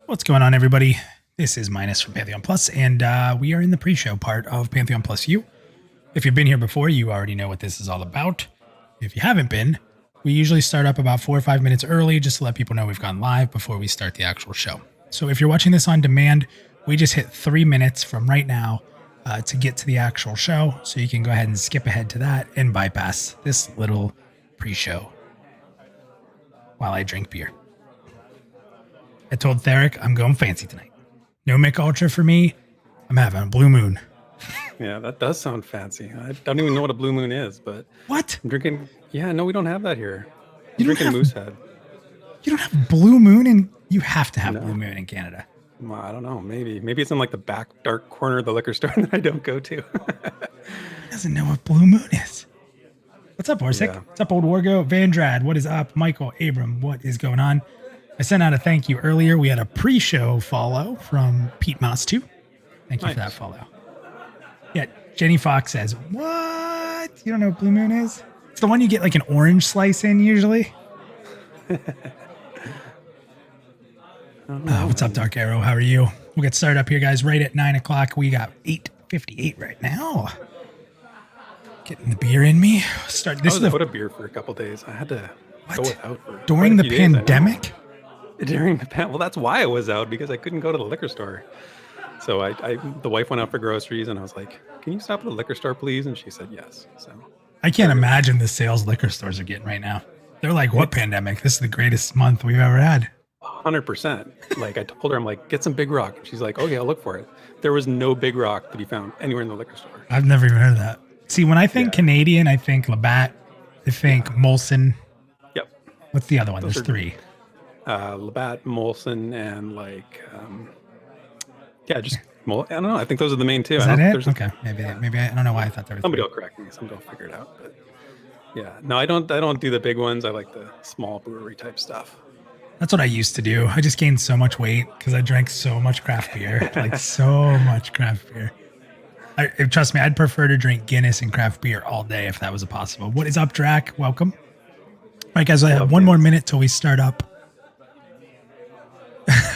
What's going on, everybody? This is Minus from Pantheon Plus, and we are in the pre-show part of Pantheon PlusYou. If you've been here before, you already know what this is all about. If you haven't been, we usually start up about 4 or 5 minutes early just to let people know we've gone live before we start the actual show. So if you're watching this on demand, we just hit 3 minutes from right now to get to the actual show, so you can go ahead and skip ahead to that and bypass this little pre-show while I drink beer. I told Therek I'm going fancy tonight. No Mick Ultra for me. I'm having a Blue Moon. Yeah, that does sound fancy. I don't even know what a Blue Moon is, but What? I'm drinking. Yeah, no, we don't have that here. I'm drinking Moosehead. You don't have Blue Moon, and you have to have No. Blue Moon in Canada. Well, I don't know. Maybe it's in like the back dark corner of the liquor store that I don't go to. He doesn't know what Blue Moon is. What's up, Orsic? Yeah. What's up, Old Wargo? Vandrad, what is up? Michael, Abram, what is going on? I sent out a thank you earlier. We had a pre-show follow from Pete Moss 2. Thank you for that follow. Yeah, Jenny Fox says, what? You don't know what Blue Moon is? It's the one you get like an orange slice in usually. What's up, Dark Arrow? How are you? We'll get started up here, guys, right at 9 o'clock. We got 8:58 right now. Getting the beer in me. Start. This I is was out of beer for a couple days. I had to go without for during the quite a few days, I know. pandemic. During the well, that's why I was out, because I couldn't go to the liquor store. So the wife went out for groceries, and I was like, "Can you stop at the liquor store, please?" And she said yes. So I can't imagine the sales liquor stores are getting right now. They're like, "What pandemic? This is the greatest month we've ever had." 100%. Like I told her, I'm like, "Get some Big Rock." And she's like, "Okay, I'll look for it." There was no Big Rock to be found anywhere in the liquor store. I've never even heard of that. See, when I think Canadian, I think Labatt. I think Molson. Yep. What's the other one? Those There's are- 3. Labatt, Molson, and like, just I don't know. I think those are the main 2. Is I that don't- it? there's- Okay, maybe I don't know why I thought there was. Somebody 3. will correct me. Somebody will figure it out. But yeah, no, I don't do the big ones. I like the small brewery type stuff. That's what I used to do. I just gained so much weight because I drank so much craft beer, like so much craft beer. Trust me, I'd prefer to drink Guinness and craft beer all day if that was possible. What is up, Drac? Welcome. All right, guys, I have 1 more minute till we start up.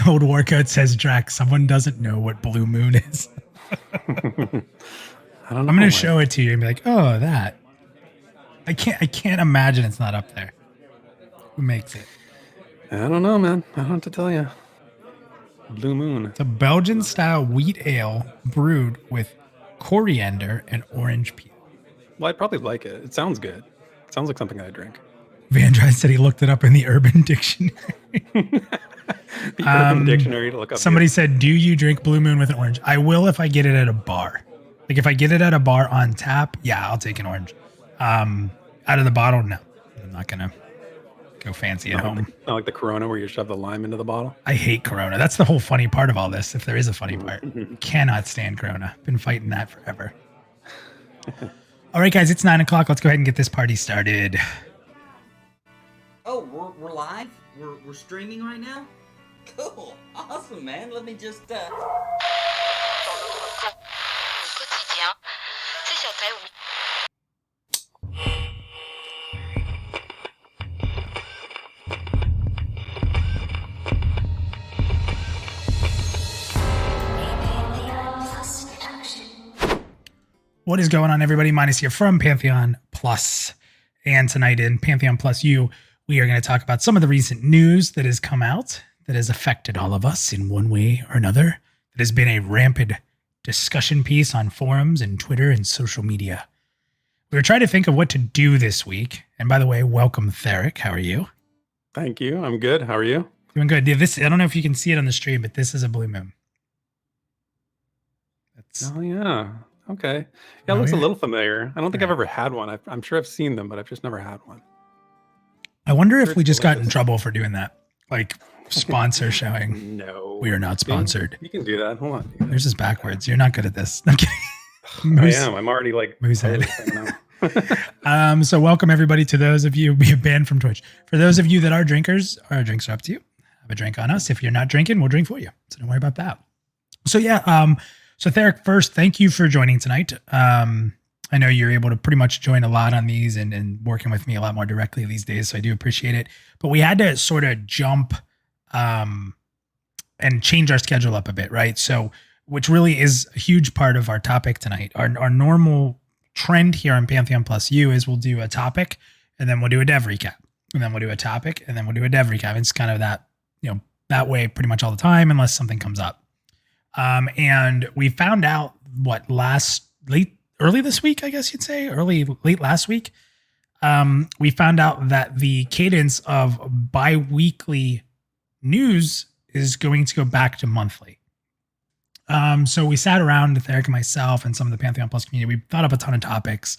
Old Warcoat says, Drac, someone doesn't know what Blue Moon is. I don't know. I'm going to show it to you and be like, oh, that. I can't imagine it's not up there. Who makes it? I don't know, man. I don't have to tell you. Blue Moon. It's a Belgian-style wheat ale brewed with coriander and orange peel. Well, I'd probably like it. It sounds good. It sounds like something I'd drink. Vandry said he looked it up in the Urban Dictionary. The Urban Dictionary to look up. Somebody said, do you drink Blue Moon with an orange? I will if I get it at a bar. Like if I get it at a bar on tap, yeah, I'll take an orange. Out of the bottle, no. I'm not going to go fancy at home. Not like the Corona where you shove the lime into the bottle. I hate Corona. That's the whole funny part of all this, if there is a funny part. Cannot stand Corona. Been fighting that forever. All right, guys, it's 9 o'clock. Let's go ahead and get this party started. Oh, we're live? We're streaming right now? Cool. Awesome, man. Let me just Au quotidien, c'est sur ta oui. What is going on, everybody? Minus here from Pantheon Plus. And tonight in Pantheon PlusYou, we are going to talk about some of the recent news that has come out that has affected all of us in one way or another. That has been a rampant discussion piece on forums and Twitter and social media. We were trying to think of what to do this week. And by the way, welcome, Therek. How are you? Thank you. I'm good. How are you? Doing good. Yeah, I don't know if you can see it on the stream, but this is a Blue Moon. Oh, yeah. Okay. Yeah, it looks a little familiar. I don't think I've ever had one. I'm sure I've seen them, but I've just never had one. I wonder if we just got in trouble for doing that. Like sponsor showing. No. We are not sponsored. You can do that. Hold on. There's just backwards. You're not good at this. I'm kidding. I am. I'm already like... Moosehead. So welcome everybody to those of you being banned from Twitch. For those of you that are drinkers, our drinks are up to you. Have a drink on us. If you're not drinking, we'll drink for you. So don't worry about that. So yeah, so Therek, first, thank you for joining tonight. I know you're able to pretty much join a lot on these and working with me a lot more directly these days, so I do appreciate it. But we had to sort of jump and change our schedule up a bit, right? So, which really is a huge part of our topic tonight. Our normal trend here on Pantheon PlusYou is we'll do a topic and then we'll do a dev recap, and then we'll do a topic and then we'll do a dev recap. It's kind of that, that way pretty much all the time unless something comes up. And we found out early this week, I guess you'd say, late last week. We found out that the cadence of bi-weekly news is going to go back to monthly. So we sat around, Therek and myself and some of the Pantheon Plus community. We thought up a ton of topics.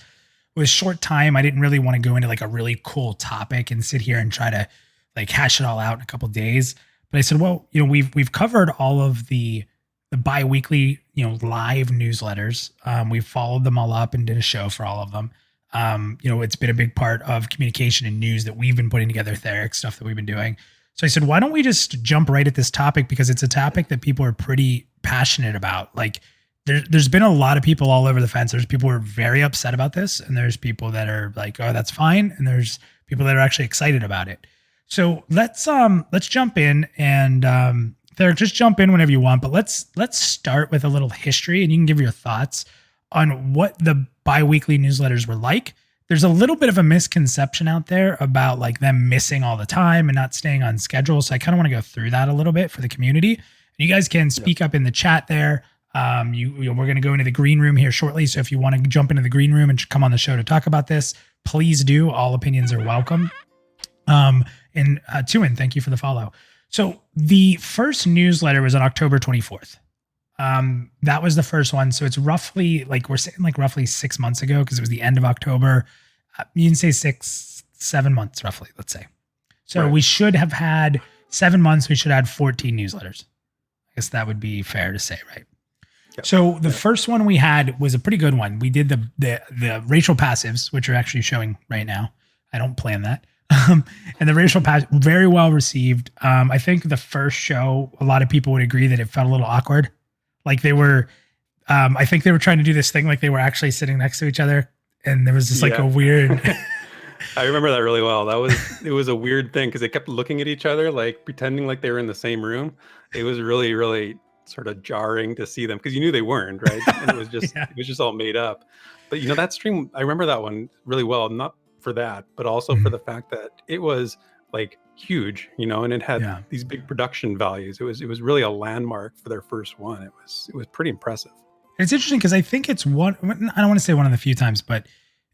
It was short time. I didn't really want to go into like a really cool topic and sit here and try to like hash it all out in a couple of days. But I said, well, we've covered all of the bi-weekly, live newsletters. We've followed them all up and did a show for all of them. It's been a big part of communication and news that we've been putting together, Therek, stuff that we've been doing. So I said, why don't we just jump right at this topic? Because it's a topic that people are pretty passionate about. Like there's been a lot of people all over the fence. There's people who are very upset about this, and there's people that are like, oh, that's fine. And there's people that are actually excited about it. So let's jump in, and Therek, just jump in whenever you want, but let's start with a little history, and you can give your thoughts on what the bi-weekly newsletters were like. There's a little bit of a misconception out there about like them missing all the time and not staying on schedule. So I kind of want to go through that a little bit for the community. You guys can speak up in the chat there. We're going to go into the green room here shortly. So if you want to jump into the green room and come on the show to talk about this, please do. All opinions are welcome. And Tuin, thank you for the follow. So the first newsletter was on October 24th. That was the first one. So it's roughly we're saying roughly 6 months ago, because it was the end of October. You can say 7 months roughly, let's say. So we should have had 7 months. We should have had 14 newsletters. I guess that would be fair to say, right? Yep. So the first one we had was a pretty good one. We did the racial passives, which are actually showing right now. I don't plan that. And the racial pass very well received. I think the first show, a lot of people would agree that it felt a little awkward. Like they were, I think they were trying to do this thing like they were actually sitting next to each other, and there was just like a weird. I remember that really well. It was a weird thing because they kept looking at each other, like pretending like they were in the same room. It was really, really sort of jarring to see them because you knew they weren't, right? And it was just it was just all made up. But that stream, I remember that one really well. Not for that, but also for the fact that it was like huge, and it had these big production values. It was really a landmark for their first one. It was pretty impressive. It's interesting because I think it's one. I don't want to say one of the few times, but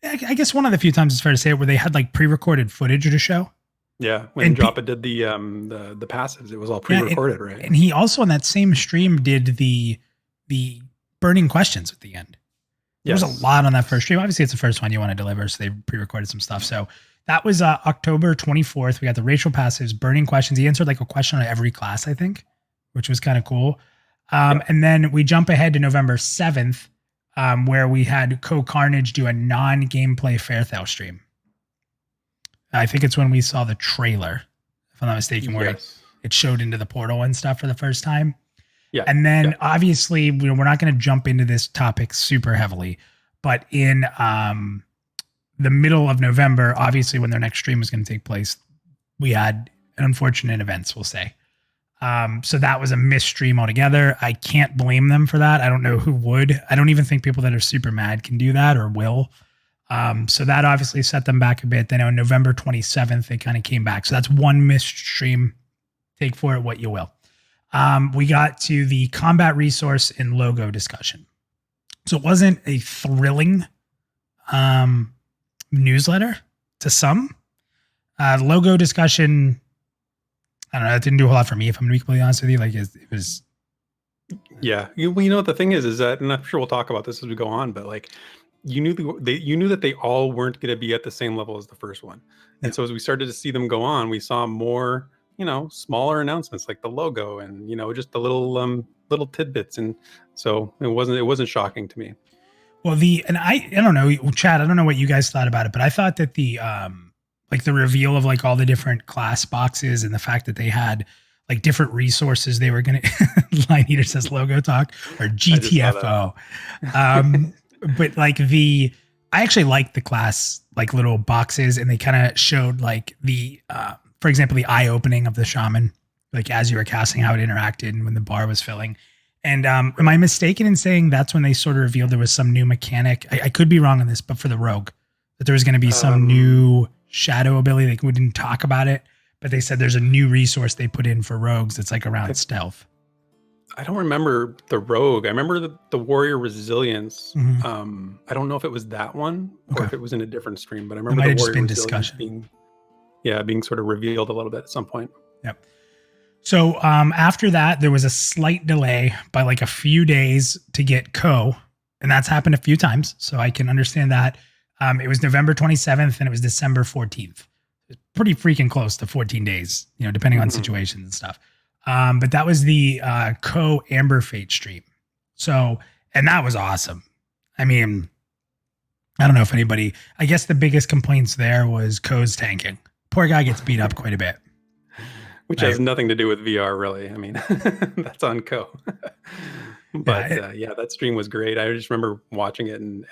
I guess one of the few times it's fair to say it where they had like pre-recorded footage of the show. Yeah, when Joppa did the passives, it was all pre-recorded, right? And he also on that same stream did the burning questions at the end. There was a lot on that first stream. Obviously, it's the first one you want to deliver, so they pre-recorded some stuff. So that was October 24th. We got the racial passives, burning questions. He answered like a question on every class, I think, which was kind of cool. And then we jump ahead to November 7th, where we had Co-Carnage do a non-gameplay Fairthale stream. I think it's when we saw the trailer, if I'm not mistaken, where it showed into the portal and stuff for the first time. Yeah. And then obviously we're not going to jump into this topic super heavily, but in the middle of November, obviously when their next stream was going to take place, we had an unfortunate events, we'll say. So that was a missed stream altogether. I can't blame them for that. I don't know who would. I don't even think people that are super mad can do that or will. So that obviously set them back a bit. Then on November 27th, they kind of came back. So that's one missed stream. Take for it what you will. We got to the combat resource and logo discussion. So it wasn't a thrilling newsletter to some. Logo discussion, I don't know, it didn't do a whole lot for me, if I'm going to be completely honest with you. Like it was. Yeah. What the thing is that, and I'm sure we'll talk about this as we go on, but like you knew that they all weren't going to be at the same level as the first one. And so as we started to see them go on, we saw more, smaller announcements like the logo and, just the little tidbits. And so it wasn't shocking to me. Well, I don't know, Chad, I don't know what you guys thought about it, but I thought that the reveal of like all the different class boxes and the fact that they had like different resources they were going to, Line Eater says logo talk or GTFO. But like I actually liked the class, like little boxes, and they kind of showed like for example, the eye opening of the shaman like as you were casting, how it interacted and when the bar was filling. And am I mistaken in saying that's when they sort of revealed there was some new mechanic? I could be wrong on this, but for the rogue, that there was going to be some new shadow ability. We didn't talk about it, but they said there's a new resource they put in for rogues that's like around stealth. I don't remember the rogue. I remember the warrior resilience. Mm-hmm. I don't know if it was that one or if it was in a different stream, but I remember might the have just warrior been resilience discussion. being sort of revealed a little bit at some point. Yep. So after that, there was a slight delay by like a few days to get Co, and that's happened a few times, so I can understand that. It was November 27th and it was December 14th. It's pretty freaking close to 14 days, depending on situations and stuff. But that was the Co Amber Fate stream. So, and that was awesome. I mean, I don't know if anybody, I guess the biggest complaints there was Co's tanking. Poor guy gets beat up quite a bit. Which has nothing to do with VR, really. I mean, that's on Co. But that stream was great. I just remember watching it and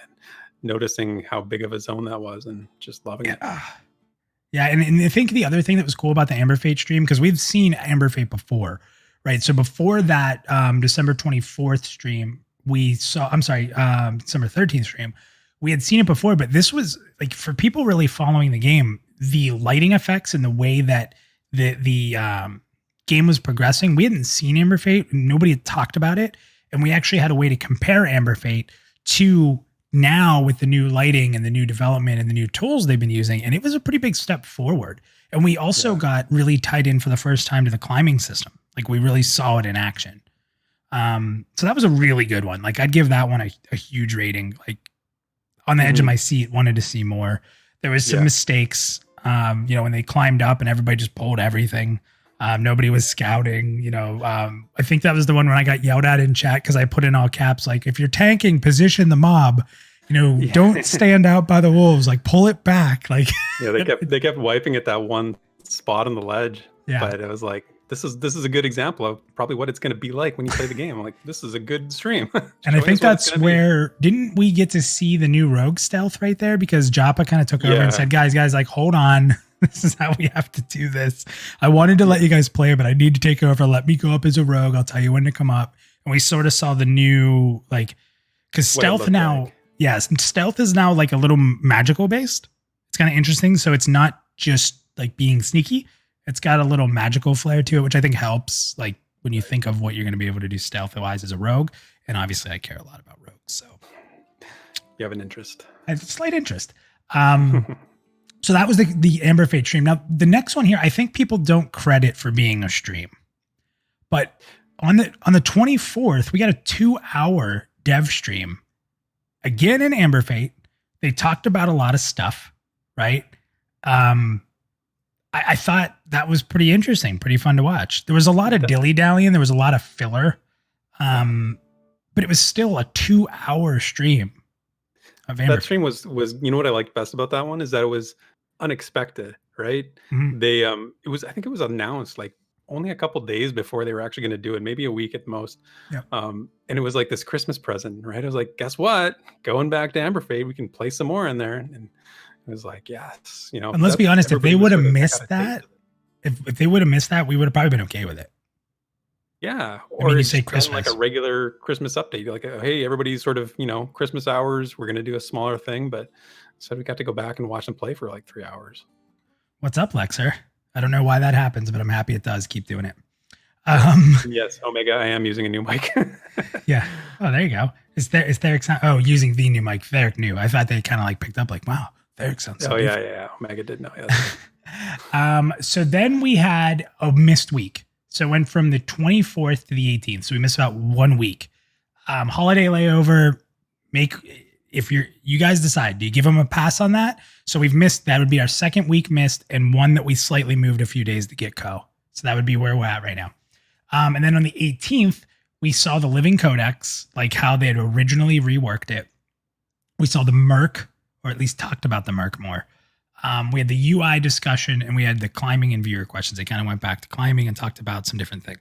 noticing how big of a zone that was and just loving it. Yeah, and I think the other thing that was cool about the Amber Fate stream, because we've seen Amber Fate before, right? So before that December 24th stream, December 13th stream, we had seen it before, but this was like for people really following the game, the lighting effects and the way that the game was progressing. We hadn't seen Amber Fate. Nobody had talked about it. And we actually had a way to compare Amber Fate to now with the new lighting and the new development and the new tools they've been using. And it was a pretty big step forward. And we also got really tied in for the first time to the climbing system. Like we really saw it in action. So that was a really good one. Like I'd give that one a huge rating, like on the edge of my seat, wanted to see more. There was some mistakes, when they climbed up and everybody just pulled everything. Nobody was scouting, I think that was the one when I got yelled at in chat because I put in all caps, like if you're tanking, position the mob, don't stand out by the wolves, like pull it back. Like they kept wiping at that one spot on the ledge. Yeah. But it was like, this is a good example of probably what it's going to be like when you play the game. I'm like, this is a good stream. And I think that's where, didn't we get to see the new rogue stealth right there? Because Joppa kind of took over and said, guys, like, hold on. This is how we have to do this. I wanted to let you guys play, but I need to take over. Let me go up as a rogue. I'll tell you when to come up. And we sort of saw the new, because stealth now, stealth is now like a little magical based. It's kind of interesting. So it's not just like being sneaky. It's got a little magical flair to it, which I think helps, like when you think of what you're going to be able to do stealth-wise as a rogue. And obviously I care a lot about rogues. So you have an interest. I have a slight interest. So that was the Amber Fate stream. Now the next one here, I think people don't credit for being a stream, but on the 24th, we got a 2-hour dev stream again in Amber Fate. They talked about a lot of stuff, right? I thought that was pretty interesting, pretty fun to watch. There was a lot of dilly-dallying. There was a lot of filler. But it was still a 2-hour stream of Amber. That stream was what I liked best about that one is that it was unexpected, right? Mm-hmm. They I think it was announced like only a couple days before they were actually going to do it, maybe a week at most. Yeah. And it was like this Christmas present, right? I was like, guess what? Going back to Amber Fate, we can play some more in there. And it was like, yes, And let's be honest, if they would have missed that, if they would have missed that, we would have probably been okay with it. Yeah. Or you say Christmas, like a regular Christmas update. You're like, hey, everybody's sort of, Christmas hours. We're going to do a smaller thing, but instead we got to go back and watch them play for like 3 hours. What's up, Lexer? I don't know why that happens, but I'm happy it does. Keep doing it. Yes, Omega, I am using a new mic. Yeah. Oh, there you go. Is Therek using the new mic? Therek knew. I thought they kind of like picked up like, wow, Therek sounds so different. Yeah. Omega did know. Yeah. So then we had a missed week. So it went from the 24th to the 18th. So we missed about 1 week. Holiday layover. If you guys decide, do you give them a pass on that? So we've missed, that would be our second week missed and one that we slightly moved a few days to get Co. So that would be where we're at right now. And then on the 18th, we saw the Living Codex, like how they had originally reworked it. We saw the Merc, or at least talked about the Merc more. We had the UI discussion and we had the climbing and viewer questions. They kind of went back to climbing and talked about some different things.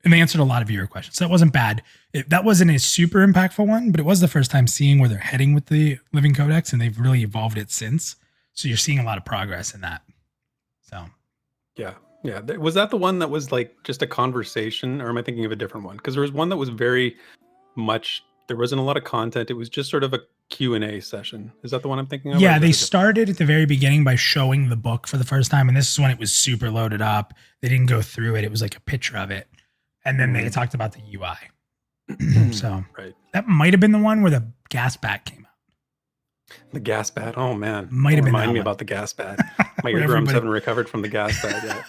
And they answered a lot of viewer questions. So that wasn't bad. That wasn't a super impactful one, but it was the first time seeing where they're heading with the Living Codex, and they've really evolved it since. So you're seeing a lot of progress in that. So, yeah, Yeah. Was that the one that was like just a conversation, or am I thinking of a different one? Because there was one that was very much, there wasn't a lot of content. It was just sort of a Q&A session. Is that the one I'm thinking of? Yeah, they started at the very beginning by showing the book for the first time, and this is when it was super loaded up. They didn't go through it. It was like a picture of it. And then they talked about the UI. So right. That might have been the one where the gas bat came out. The gas bat. Oh man. Might have been remind that me one. about the gas bat. My eardrums haven't recovered from the gas bat yet.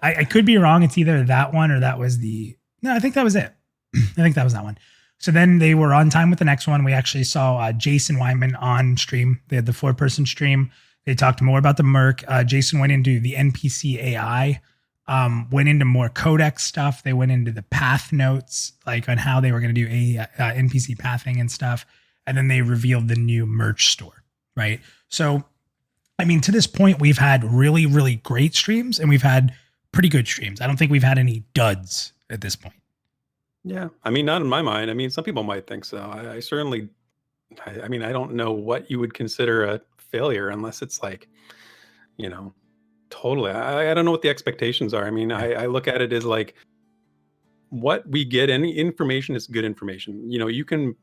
I could be wrong. It's either that one or that was no, I think that was it. I think that was that one. So then they were on time with the next one. We actually saw Jason Wyman on stream. They had the 4-person stream. They talked more about the Merc. Jason went into the NPC AI, went into more codex stuff. They went into the path notes, like on how they were going to do NPC pathing and stuff. And then they revealed the new merch store, right? So, I mean, to this point, we've had really, really great streams and we've had pretty good streams. I don't think we've had any duds at this point. Yeah. I mean, not in my mind. I mean, some people might think so. I certainly, I mean, I don't know what you would consider a failure unless it's like, you know, totally. I don't know what the expectations are. I mean, I look at it as like what we get, any information is good information. You know, you can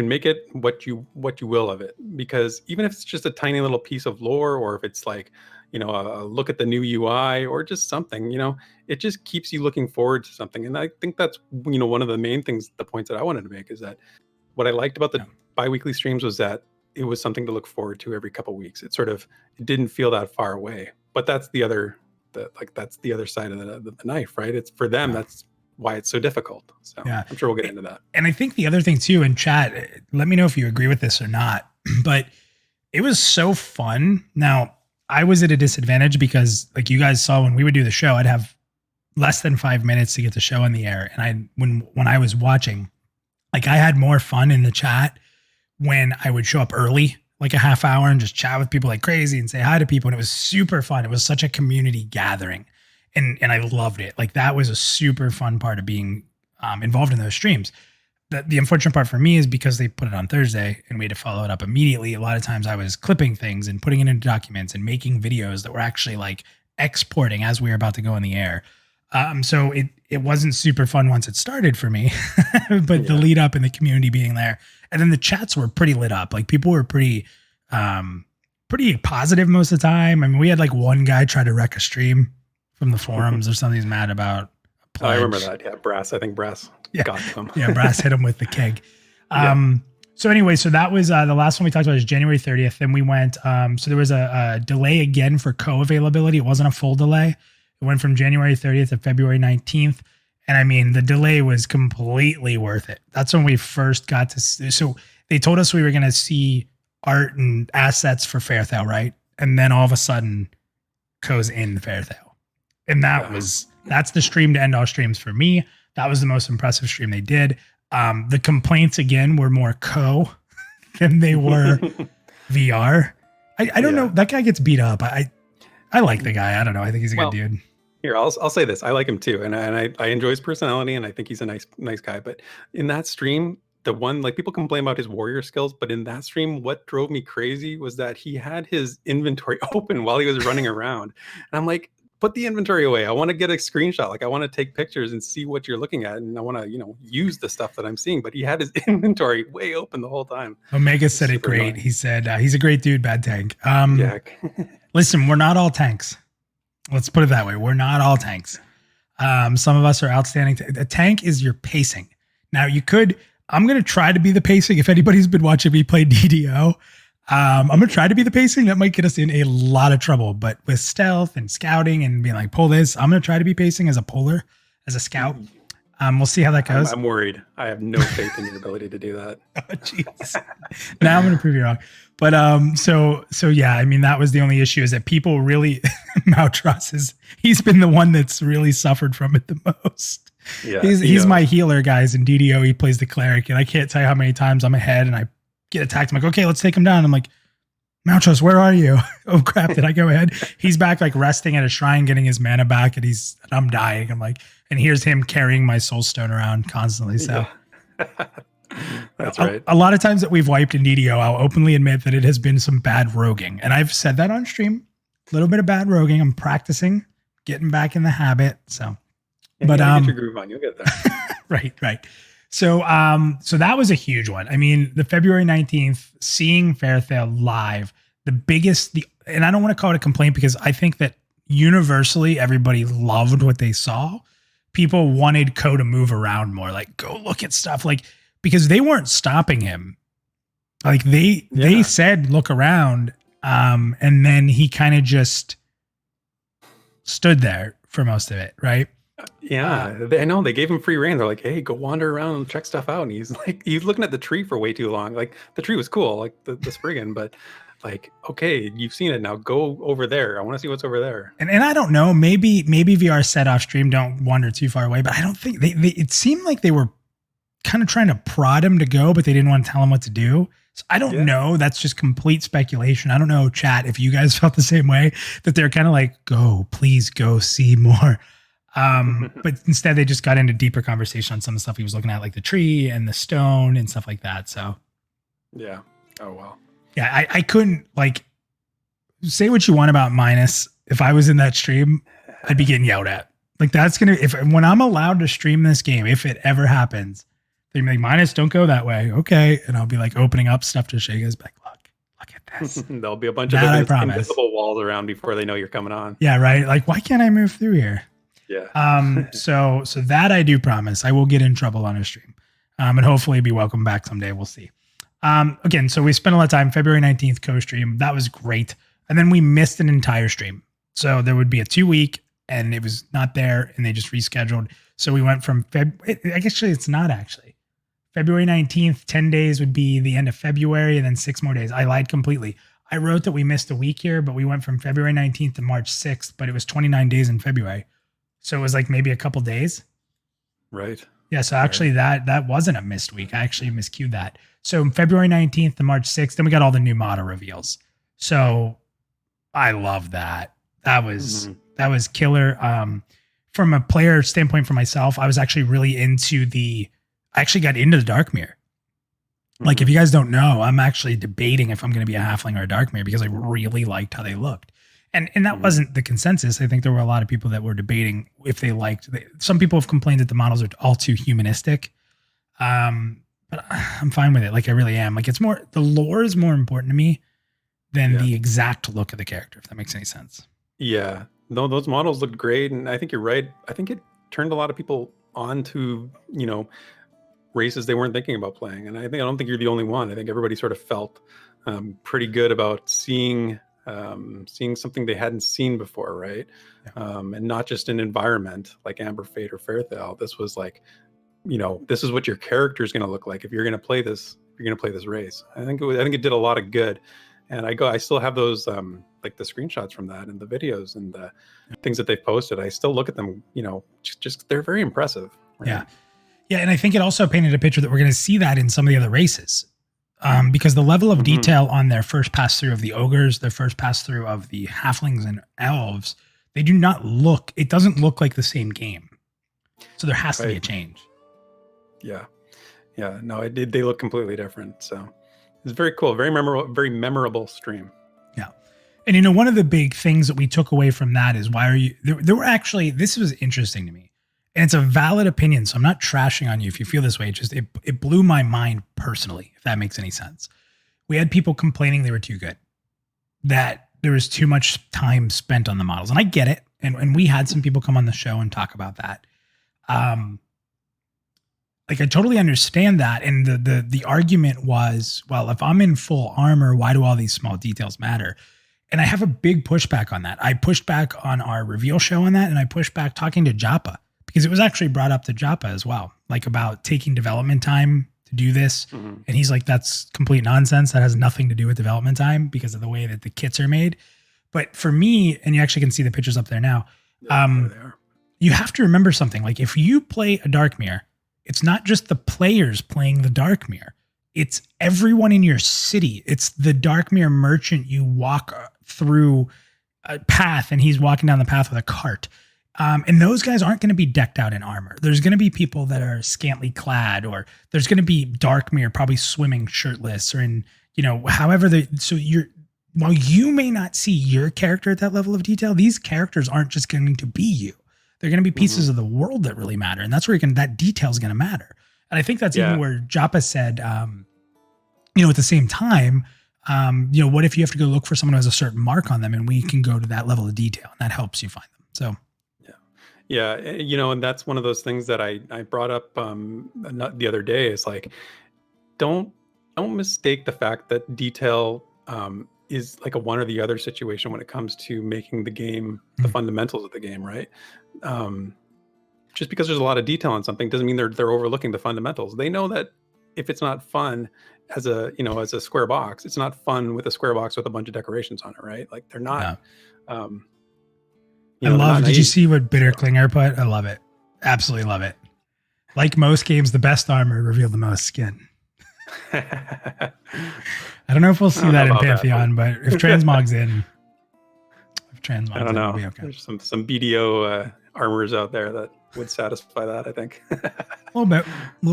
make it what you will of it, because even if it's just a tiny little piece of lore, or if it's like, you know, a look at the new UI or just something, you know, it just keeps you looking forward to something. And I think that's, you know, one of the main things, the points that I wanted to make is that what I liked about the bi-weekly streams was that it was something to look forward to every couple of weeks. It didn't feel that far away, but that's the other side of the knife, right? It's for them. That's why it's so difficult. So yeah. I'm sure we'll get into that. And I think the other thing too, in chat, let me know if you agree with this or not, but it was so fun. Now, I was at a disadvantage because, like you guys saw when we would do the show, I'd have less than 5 minutes to get the show on the air. And when I was watching, like I had more fun in the chat when I would show up early, like a half hour, and just chat with people like crazy and say hi to people. And it was super fun. It was such a community gathering. And I loved it. Like that was a super fun part of being involved in those streams. The unfortunate part for me is because they put it on Thursday and we had to follow it up immediately. A lot of times I was clipping things and putting it into documents and making videos that were actually like exporting as we were about to go in the air. So it wasn't super fun once it started for me, but the lead up and the community being there. And then the chats were pretty lit up. Like people were pretty positive most of the time. I mean, we had like one guy try to wreck a stream from the forums or something he's mad about. I remember that. Yeah. Brass. I think Brass got him. Yeah. Brass hit him with the keg. So anyway, so that was the last one we talked about is January 30th. Then we went, so there was a delay again for co-availability. It wasn't a full delay. It went from January 30th to February 19th. And I mean, the delay was completely worth it. That's when we first got to see. So they told us we were going to see art and assets for Fairthale, right? And then all of a sudden, Co's in Fairthale. And that's the stream to end all streams for me. That was the most impressive stream they did. The complaints again were more Co than they were VR. I don't know. That guy gets beat up. I like the guy. I don't know. I think he's a good dude. Here, I'll say this. I like him too. And I enjoy his personality and I think he's a nice guy. But in that stream, the one, like people complain about his warrior skills, but in that stream, what drove me crazy was that he had his inventory open while he was running around. And I'm like, put the inventory away. I want to get a screenshot. Like I want to take pictures and see what you're looking at. And I want to, use the stuff that I'm seeing, but he had his inventory way open the whole time. Omega said it great. Annoying. He said, he's a great dude, bad tank. Listen, we're not all tanks. Let's put it that way. We're not all tanks. Some of us are outstanding. A tank is your pacing. Now I'm going to try to be the pacing. If anybody's been watching me play DDO, I'm going to try to be the pacing. That might get us in a lot of trouble, but with stealth and scouting and being like, pull this, I'm going to try to be pacing as a puller, as a scout. We'll see how that goes. I'm worried. I have no faith in your ability to do that. Oh, jeez. Now I'm going to prove you wrong. But so yeah, I mean, that was the only issue is that people really, Mautros he's been the one that's really suffered from it the most. Yeah, he's my healer, guys. In DDO, he plays the cleric, and I can't tell you how many times I'm ahead and I get attacked. I'm like, okay, let's take him down. I'm like, Mautros, where are you? Oh crap, did I go ahead? He's back like resting at a shrine, getting his mana back, and I'm dying. I'm like, and here's him carrying my soul stone around constantly. So that's right. A lot of times that we've wiped in DDO, I'll openly admit that it has been some bad roguing. And I've said that on stream. little bit of bad roguing. I'm practicing, getting back in the habit. So, but get your groove on. You'll get there. right. So that was a huge one. I mean, the February 19th, seeing Fairthale live, and I don't want to call it a complaint because I think that universally everybody loved what they saw. People wanted Ko to move around more, like go look at stuff, like because they weren't stopping him. Like they said, look around. And then he kind of just stood there for most of it. Right. Yeah, I know. They gave him free reign. They're like, hey, go wander around and check stuff out. And he's looking at the tree for way too long. Like the tree was cool, like the Spriggan, but like, okay, you've seen it now. Go over there. I want to see what's over there. And I don't know, maybe VR set off stream, don't wander too far away, but I don't think it seemed like they were kind of trying to prod him to go, but they didn't want to tell him what to do. So I don't know. That's just complete speculation. I don't know, chat, if you guys felt the same way, that they're kind of like, please go see more. But instead they just got into deeper conversation on some of the stuff he was looking at, like the tree and the stone and stuff like that. So yeah. Oh, wow. Yeah, I couldn't, like, say what you want about Minus. If I was in that stream, I'd be getting yelled at. Like that's when I'm allowed to stream this game, if it ever happens, they're like, Minus, don't go that way. Okay. And I'll be like opening up stuff to show you guys back. Look at this. There'll be a bunch of invisible walls around before they know you're coming on. Yeah, right. Like, why can't I move through here? Yeah. So that I do promise I will get in trouble on a stream. And hopefully be welcome back someday. We'll see. Again, so we spent a lot of time, February 19th co-stream. That was great. And then we missed an entire stream. So there would be a 2-week and it was not there and they just rescheduled. So we went from it's not actually. February 19th, 10 days would be the end of February and then 6 more days. I lied completely. I wrote that we missed a week here, but we went from February 19th to March 6th, but it was 29 days in February. So it was like maybe a couple days. Right. Yeah. So actually that wasn't a missed week. I actually miscued that. So February 19th to March 6th, then we got all the new model reveals. So I love that. That was killer. From a player standpoint for myself, I was actually really I actually got into the Dark Mirror. Like, if you guys don't know, I'm actually debating if I'm going to be a halfling or a Dark Mirror because I really liked how they looked. And that wasn't the consensus. I think there were a lot of people that were debating if they liked. Some people have complained that the models are all too humanistic. But I'm fine with it. Like, I really am. Like, the lore is more important to me than the exact look of the character, if that makes any sense. Yeah. No, those models looked great. And I think you're right. I think it turned a lot of people on to, races they weren't thinking about playing. And I don't think you're the only one. I think everybody sort of felt pretty good about seeing something they hadn't seen before, right? Yeah. And not just an environment like Amber Fate or Fairthale. This was like, this is what your character is going to look like if you're going to play this. If you're going to play this race, I think it did a lot of good. And I still have those like the screenshots from that and the videos and the things that they've posted. I still look at them. Just they're very impressive. Right? Yeah, and I think it also painted a picture that we're going to see that in some of the other races. Because the level of detail on their first pass through of the ogres, their first pass through of the halflings and elves, it doesn't look like the same game. So there has to be a change. Yeah. No, they look completely different. So it's very cool, very memorable stream. Yeah. And one of the big things that we took away from that is there were actually, this was interesting to me. And it's a valid opinion, so I'm not trashing on you if you feel this way. It blew my mind personally, if that makes any sense. We had people complaining they were too good, that there was too much time spent on the models. And I get it. And we had some people come on the show and talk about that. Like, I totally understand that. And the argument was, well, if I'm in full armor, why do all these small details matter? And I have a big pushback on that. I pushed back on our reveal show on that, and I pushed back talking to Joppa. Because it was actually brought up to Joppa as well, like about taking development time to do this. Mm-hmm. And he's like, that's complete nonsense. That has nothing to do with development time because of the way that the kits are made. But for me, and you actually can see the pictures up there now, you have to remember something. Like, if you play a Dark Mirror, it's not just the players playing the Dark Mirror. It's everyone in your city. It's the Dark Mirror merchant. You walk through a path and he's walking down the path with a cart. And those guys aren't going to be decked out in armor. There's going to be people that are scantily clad, or there's going to be Dark Mirror probably swimming shirtless, or in, however so while you may not see your character at that level of detail, these characters aren't just going to be you. They're going to be pieces of the world that really matter. And that's where that detail is going to matter. And I think that's even where Joppa said, at the same time, what if you have to go look for someone who has a certain mark on them and we can go to that level of detail and that helps you find them. So. Yeah. And that's one of those things that I brought up the other day is like, don't mistake the fact that detail is like a one or the other situation when it comes to making the game, the fundamentals of the game, right? Just because there's a lot of detail on something doesn't mean they're overlooking the fundamentals. They know that if it's not fun as a square box, it's not fun with a square box with a bunch of decorations on it, right? Like they're not. Did you see what Bitter Klinger put? I love it. Absolutely love it. Like most games, the best armor revealed the most skin. I don't know if we'll see that in Pantheon, but if Transmog's in, I don't know. Okay. There's some BDO armors out there that would satisfy that, I think. A little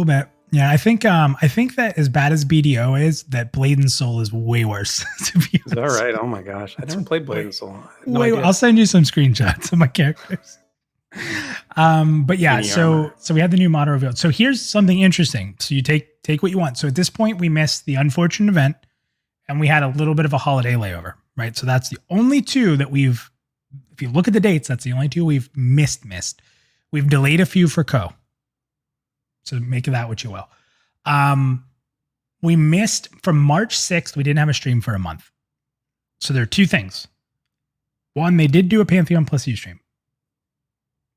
bit. Yeah, I think that as bad as BDO is, that Blade and Soul is way worse. To be honest. Is that right? Oh my gosh, I never played Blade and Soul. I'll send you some screenshots of my characters. But yeah, so we had the new model revealed. So here's something interesting. So you take what you want. So at this point, we missed the unfortunate event, and we had a little bit of a holiday layover, right? So that's the only two that if you look at the dates, that's the only two we've missed. We've delayed a few for Co. So make of that what you will. We missed from March 6th. We didn't have a stream for a month. So there are two things. One, they did do a Pantheon PlusYou stream.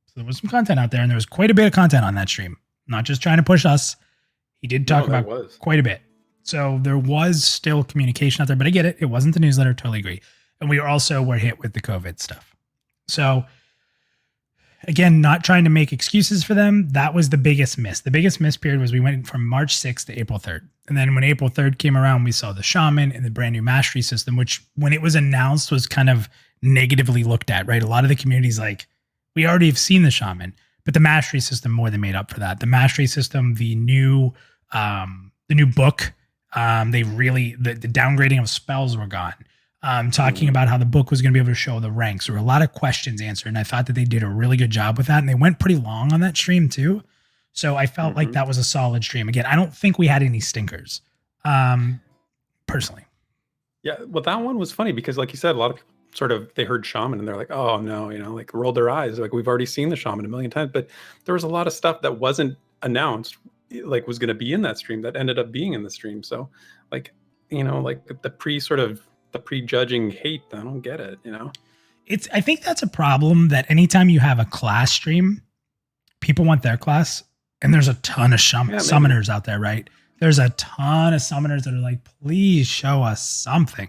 So there was some content out there, and there was quite a bit of content on that stream. Not just trying to push us. He did talk about quite a bit. So there was still communication out there, but I get it. It wasn't the newsletter. Totally agree. And we also were hit with the COVID stuff. So again, not trying to make excuses for them. That was the biggest miss. The biggest miss period was we went from March 6th to April 3rd. And then when April 3rd came around, we saw the Shaman and the brand new mastery system, which when it was announced was kind of negatively looked at, right? A lot of the community's like, we already have seen the Shaman, but the mastery system more than made up for that. The mastery system, the new book, the downgrading of spells were gone. Talking about how the book was going to be able to show the ranks. There were a lot of questions answered, and I thought that they did a really good job with that, and they went pretty long on that stream too. So I felt like that was a solid stream. Again, I don't think we had any stinkers, personally. Yeah, well, that one was funny because, like you said, a lot of people they heard Shaman and they're like, oh no, like rolled their eyes. Like, we've already seen the Shaman a million times, but there was a lot of stuff that wasn't announced, like was going to be in that stream that ended up being in the stream. So like, like the prejudging hate, I don't get it, I think that's a problem that anytime you have a class stream, people want their class, and there's a ton of summoners out there, right? There's a ton of summoners that are like, please show us something.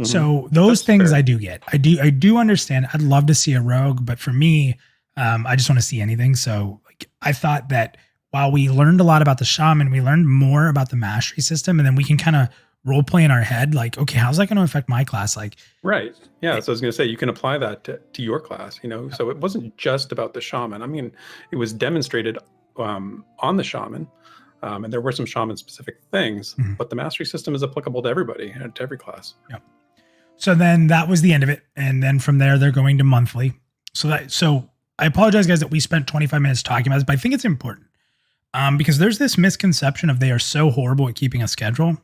So those things fair. I do get. I do understand. I'd love to see a rogue, but for me, I just want to see anything. So like, I thought that while we learned a lot about the Shaman, we learned more about the mastery system, and then we can kind of role play in our head, like, okay, how's that going to affect my class? Like, right. Yeah. So I was going to say, you can apply that to your class, so it wasn't just about the Shaman. I mean, it was demonstrated on the Shaman, and there were some Shaman specific things, but the mastery system is applicable to everybody, to every class. Yeah. So then that was the end of it. And then from there, they're going to monthly. So I apologize, guys, that we spent 25 minutes talking about this, but I think it's important because there's this misconception of they are so horrible at keeping a schedule.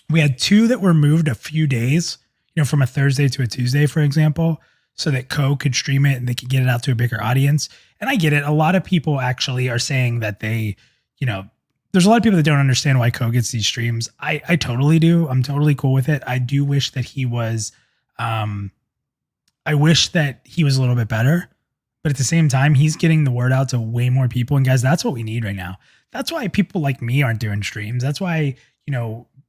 We had two that were moved a few days, from a Thursday to a Tuesday, for example, so that Co could stream it and they could get it out to a bigger audience. And I get it. A lot of people actually are saying that they, there's a lot of people that don't understand why Co gets these streams. I totally do. I'm totally cool with it. I do wish that he was, I wish that he was a little bit better, but at the same time, he's getting the word out to way more people. And guys, that's what we need right now. That's why people like me aren't doing streams. That's why,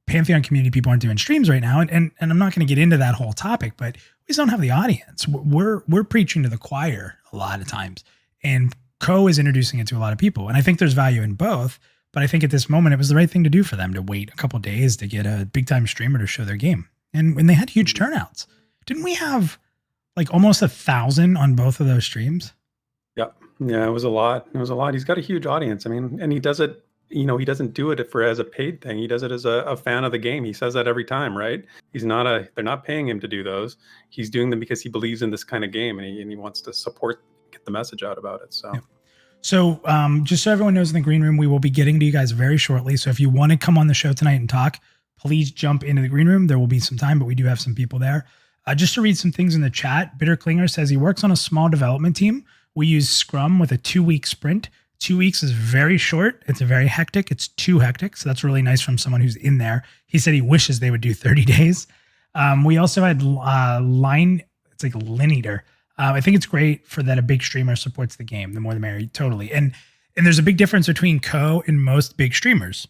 Pantheon community people aren't doing streams right now. And I'm not going to get into that whole topic, but we just don't have the audience. We're preaching to the choir a lot of times, and Co is introducing it to a lot of people. And I think there's value in both, but I think at this moment, it was the right thing to do for them to wait a couple of days to get a big time streamer to show their game. And when they had huge turnouts, didn't we have like almost 1,000 on both of those streams? Yeah. Yeah. It was a lot. He's got a huge audience. I mean, and he does it he doesn't do it as a paid thing. He does it as a fan of the game. He says that every time, right? They're not paying him to do those. He's doing them because he believes in this kind of game, and he wants to get the message out about it. So. Yeah. So just so everyone knows, in the green room, we will be getting to you guys very shortly. So if you want to come on the show tonight and talk, please jump into the green room. There will be some time, but we do have some people there. Just to read some things in the chat, Bitter Klinger says he works on a small development team. We use Scrum with a 2-week sprint. 2 weeks is very short. It's very hectic. It's too hectic. So that's really nice from someone who's in there. He said he wishes they would do 30 days. We also had Line, it's like Lineator. I think it's great for that a big streamer supports the game. The more the merrier, totally. And there's a big difference between Co and most big streamers.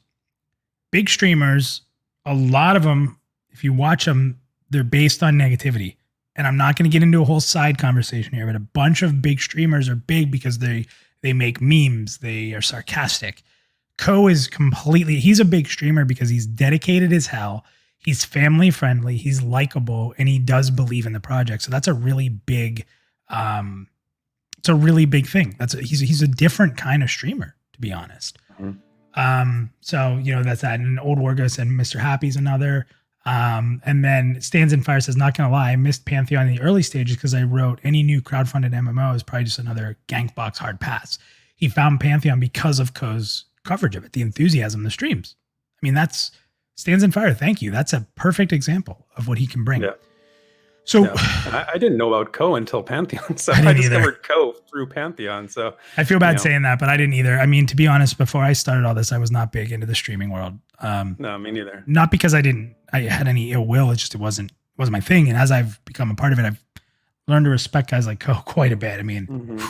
Big streamers, a lot of them, if you watch them, they're based on negativity. And I'm not going to get into a whole side conversation here, but a bunch of big streamers are big because they make memes. They are sarcastic. Co is he's a big streamer because he's dedicated as hell. He's family friendly. He's likable, and he does believe in the project. So that's a really big, it's a really big thing. He's a different kind of streamer, to be honest. Mm-hmm. So that's that. And Old Wargus and Mr. Happy's another. And then Stands in Fire says, not gonna lie, I missed Pantheon in the early stages because I wrote any new crowdfunded MMO is probably just another Gankbox hard pass. He found Pantheon because of Co's coverage of it, the enthusiasm, the streams. I mean, that's Stands in Fire. Thank you. That's a perfect example of what he can bring. Yeah. So I didn't know about Co until Pantheon. So I discovered Co through Pantheon. So I feel bad saying that, but I didn't either. I mean, to be honest, before I started all this, I was not big into the streaming world. No, me neither. Not because I had any ill will. It's just, it wasn't my thing. And as I've become a part of it, I've learned to respect guys like Co quite a bit. I mean,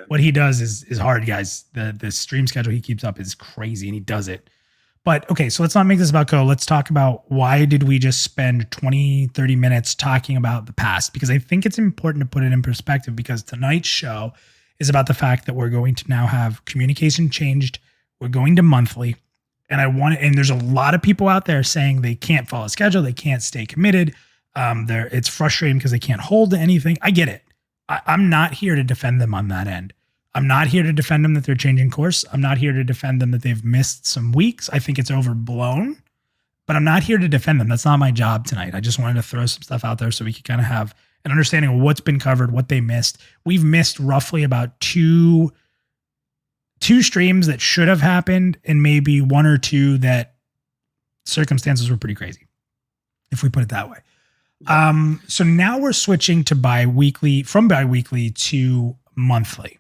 what he does is hard, guys. The stream schedule he keeps up is crazy, and he does it. But okay, so let's not make this about Co. Let's talk about why did we just spend 20, 30 minutes talking about the past? Because I think it's important to put it in perspective, because tonight's show is about the fact that we're going to now have communication changed. We're going to monthly. And there's a lot of people out there saying they can't follow schedule. They can't stay committed. It's frustrating because they can't hold to anything. I get it. I'm not here to defend them on that end. I'm not here to defend them that they're changing course. I'm not here to defend them that they've missed some weeks. I think it's overblown, but I'm not here to defend them. That's not my job tonight. I just wanted to throw some stuff out there so we could kind of have an understanding of what's been covered, what they missed. We've missed roughly about two streams that should have happened, and maybe one or two that circumstances were pretty crazy, if we put it that way. So now we're switching to from bi-weekly to monthly.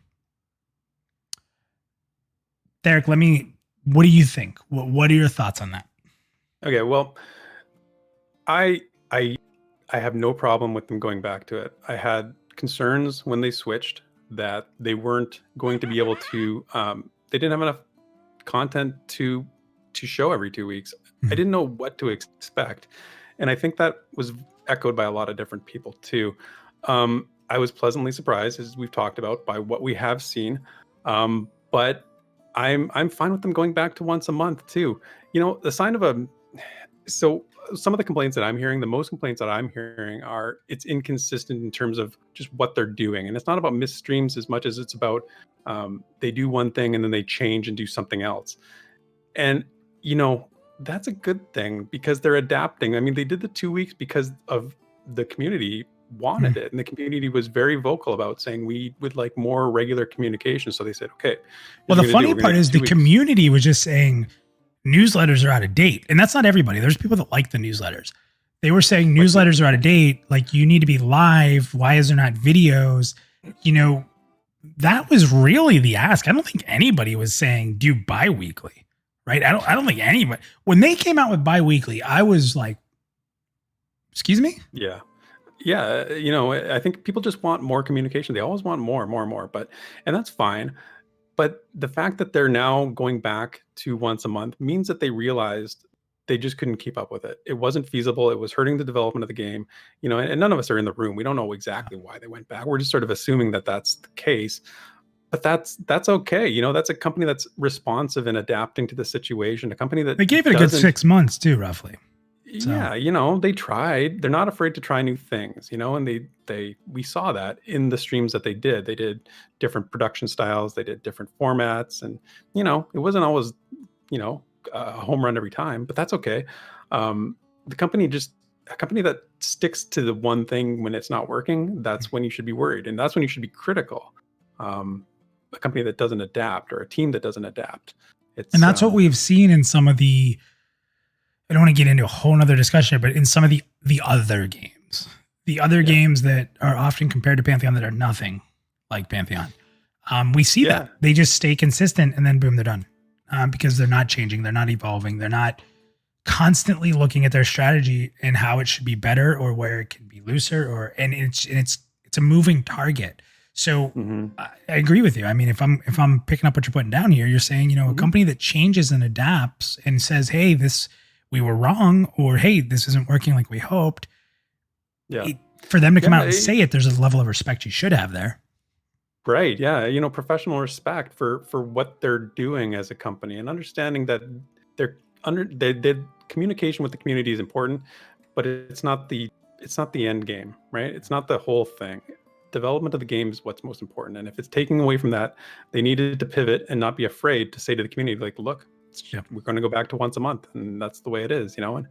Therek, what do you think? What are your thoughts on that? Okay, well, I have no problem with them going back to it. I had concerns when they switched that they weren't going to be able to, they didn't have enough content to show every 2 weeks. Mm-hmm. I didn't know what to expect. And I think that was echoed by a lot of different people too. I was pleasantly surprised, as we've talked about, by what we have seen. But I'm fine with them going back to once a month too. The sign of so some of the complaints that I'm hearing, the most complaints that I'm hearing are it's inconsistent in terms of just what they're doing. And it's not about missed streams as much as it's about they do one thing and then they change and do something else. And, that's a good thing because they're adapting. I mean, they did the 2 weeks because of the community wanted it. And the community was very vocal about saying we would like more regular communication. So they said, okay. Well, the funny part is the community was just saying newsletters are out of date. And that's not everybody. There's people that like the newsletters. They were saying newsletters are out of date. Like, you need to be live. Why is there not videos? That was really the ask. I don't think anybody was saying do bi-weekly, right? I don't think anybody, when they came out with bi-weekly, I was like, excuse me? Yeah. Yeah, I think people just want more communication. They always want more, and that's fine. But the fact that they're now going back to once a month means that they realized they just couldn't keep up with it. It wasn't feasible. It was hurting the development of the game, and none of us are in the room. We don't know exactly why they went back. We're just sort of assuming that that's the case. But that's okay. That's a company that's responsive and adapting to the situation. A company that they gave it a good 6 months too, roughly. So. Yeah, they tried. They're not afraid to try new things, and we saw that in the streams that they did. They did different production styles, they did different formats, and it wasn't always a home run every time, but that's okay. A company that sticks to the one thing when it's not working, that's when you should be worried, and that's when you should be critical. A company that doesn't adapt, or a team that doesn't adapt. And that's what we've seen in some of the, I don't want to get into a whole nother discussion, but in some of the other games, games that are often compared to Pantheon that are nothing like Pantheon. We see that they just stay consistent, and then boom, they're done. Because they're not changing, they're not evolving, they're not constantly looking at their strategy and how it should be better or where it can be looser, and it's a moving target. So I agree with you. I mean, if I'm picking up what you're putting down here, you're saying, a company that changes and adapts and says, hey, we were wrong, or hey, this isn't working like we hoped. Yeah. For them to come out and say it, there's a level of respect you should have there. Right. Yeah. Professional respect for what they're doing as a company, and understanding that the communication with the community is important, but it's not the end game, right? It's not the whole thing. Development of the game is what's most important. And if it's taking away from that, they needed to pivot and not be afraid to say to the community, like, look, we're going to go back to once a month, and that's the way it is, and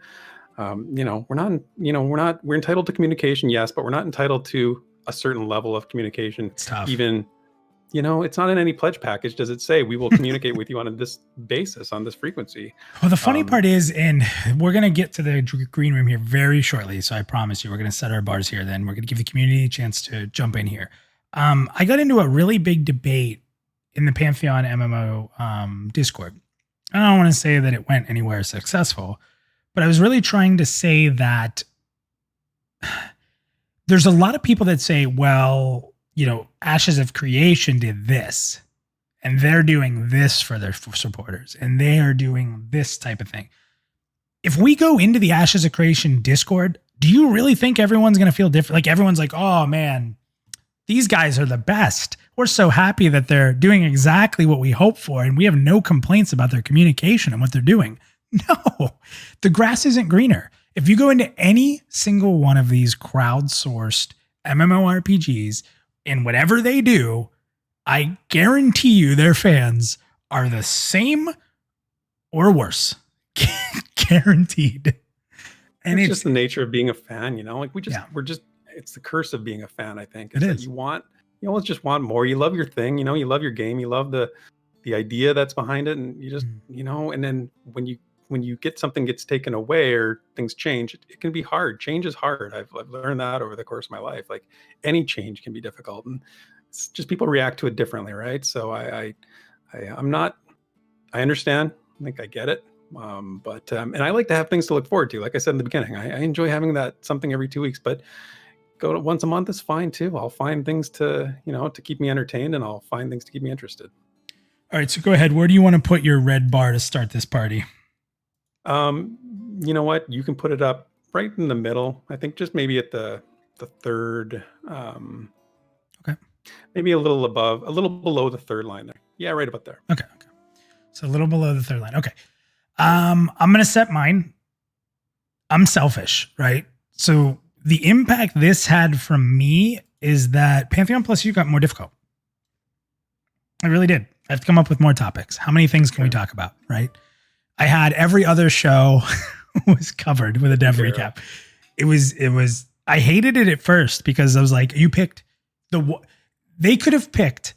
we're entitled to communication, yes, but we're not entitled to a certain level of communication. It's tough. Even, it's not in any pledge package. Does it say we will communicate with you on this basis, on this frequency? Well, the funny part is, and we're going to get to the green room here very shortly. So I promise you, we're going to set our bars here. Then we're going to give the community a chance to jump in here. I got into a really big debate in the Pantheon MMO Discord. I don't want to say that it went anywhere successful, but I was really trying to say that there's a lot of people that say, well, Ashes of Creation did this, and they're doing this for their supporters, and they are doing this type of thing. If we go into the Ashes of Creation Discord, do you really think everyone's going to feel different? Like, everyone's like, oh man, these guys are the best. We're so happy that they're doing exactly what we hope for, and we have no complaints about their communication and what they're doing. No, the grass isn't greener. If you go into any single one of these crowdsourced MMORPGs, and whatever they do, I guarantee you their fans are the same or worse. Guaranteed. And it's just the nature of being a fan, it's the curse of being a fan, I think. It is. You just want more. You love your thing, you love your game, you love the idea that's behind it, and you just, and then when you get something gets taken away or things change, it can be hard. Change is hard. I've learned that over the course of my life. Like, any change can be difficult, and it's just people react to it differently, right? So I understand. I think I get it. But and I like to have things to look forward to. Like I said in the beginning, I enjoy having that something every 2 weeks, but go to once a month is fine too. I'll find things to keep me entertained, and I'll find things to keep me interested. All right, so go ahead. Where do you want to put your red bar to start this party? You know what? You can put it up right in the middle. I think just maybe at the third. Okay. Maybe a little below the third line there. Yeah, right about there. Okay. So a little below the third line. Okay. I'm gonna set mine. I'm selfish, right? So the impact this had from me is that Pantheon PlusYou got more difficult. I really did. I have to come up with more topics. How many things can we talk about, right? I had every other show was covered with a dev recap. It was, I hated it at first because I was like, they could have picked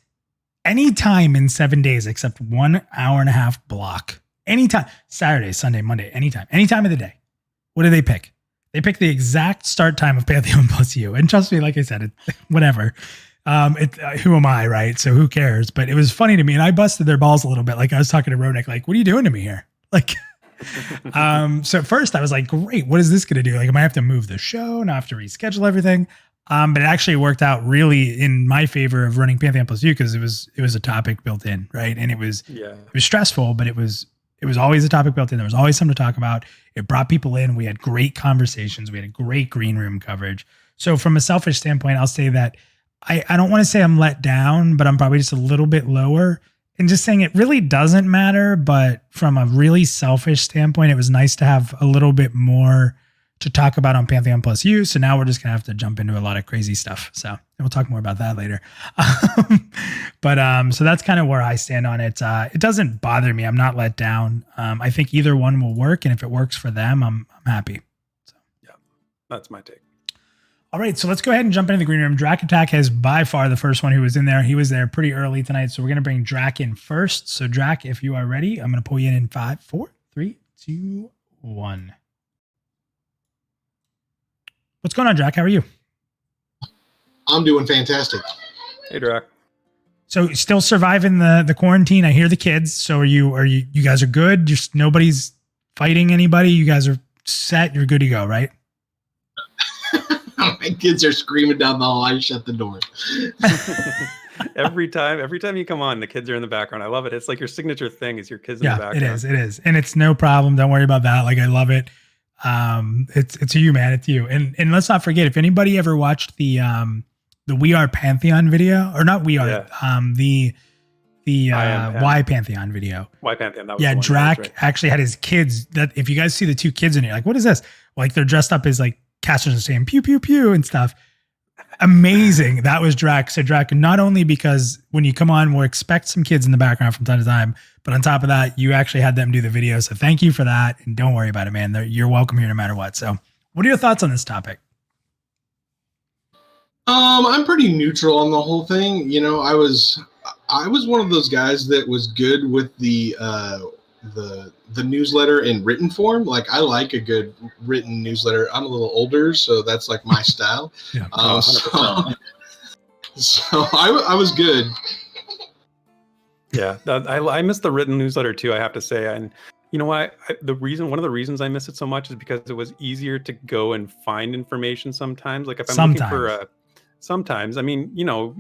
any time in 7 days except 1 hour and a half block. Anytime, Saturday, Sunday, Monday, any time of the day. What do they pick? They pick the exact start time of Pantheon PlusYou. And trust me, like I said, whatever. Who am I, right? So who cares? But it was funny to me, and I busted their balls a little bit. Like, I was talking to Ronek, like, what are you doing to me here? Like, so at first I was like, great, what is this going to do? Like, am I have to move the show and I have to reschedule everything? But it actually worked out really in my favor of running Pantheon PlusYou because it was a topic built in, right? And it was stressful, but it was always a topic built in. There was always something to talk about. It brought people in. We had great conversations. We had a great green room coverage. So from a selfish standpoint, I'll say that I don't want to say I'm let down, but I'm probably just a little bit lower. And just saying it really doesn't matter, but from a really selfish standpoint, it was nice to have a little bit more to talk about on Pantheon PlusYou. So now we're just going to have to jump into a lot of crazy stuff. So it We'll talk more about that later. So that's kind of where I stand on it. It doesn't bother me. I'm not let down. I think either one will work, and if it works for them, I'm happy. So yeah, that's my take. All right, so let's go ahead and jump into the green room. Drac Attack is by far the first one who was in there. He was there pretty early tonight, so we're going to bring Drac in first. So Drac, if you are ready, I'm going to pull you in 5, 4, 3, 2, 1. What's going on, Drac? How are you? I'm doing fantastic. Hey, Drac. So still surviving the quarantine. I hear the kids. So are you guys are good? Just nobody's fighting anybody. You guys are set. You're good to go, right? My kids are screaming down the hall. I shut the door. every time you come on, the kids are in the background. I love it. It's like your signature thing is your kids in the background. It is. And it's no problem. Don't worry about that. Like, I love it. It's you, man. It's you. And let's not forget, if anybody ever watched the We Are Pantheon video, or not We Are, the Why Pantheon video. Why Pantheon? That was yeah, the one. Drac Right. actually had his kids. That if you guys see the 2 kids in here, like, what is this? Like, they're dressed up as like casters and saying pew pew pew and stuff. Amazing. That was Drac. So Drac, not only because when you come on, we'll expect some kids in the background from time to time, but on top of that, you actually had them do the video. So thank you for that. And don't worry about it, man. You're welcome here no matter what. So what are your thoughts on this topic? I'm pretty neutral on the whole thing. You know, I was one of those guys that was good with the newsletter in written form. Like, I like a good written newsletter. I'm a little older, so that's like my style. Yeah. So I was good. Yeah, I miss the written newsletter too, I have to say. And you know why? One of the reasons I miss it so much is because it was easier to go and find information sometimes. Like, if I'm looking for sometimes, I mean, you know,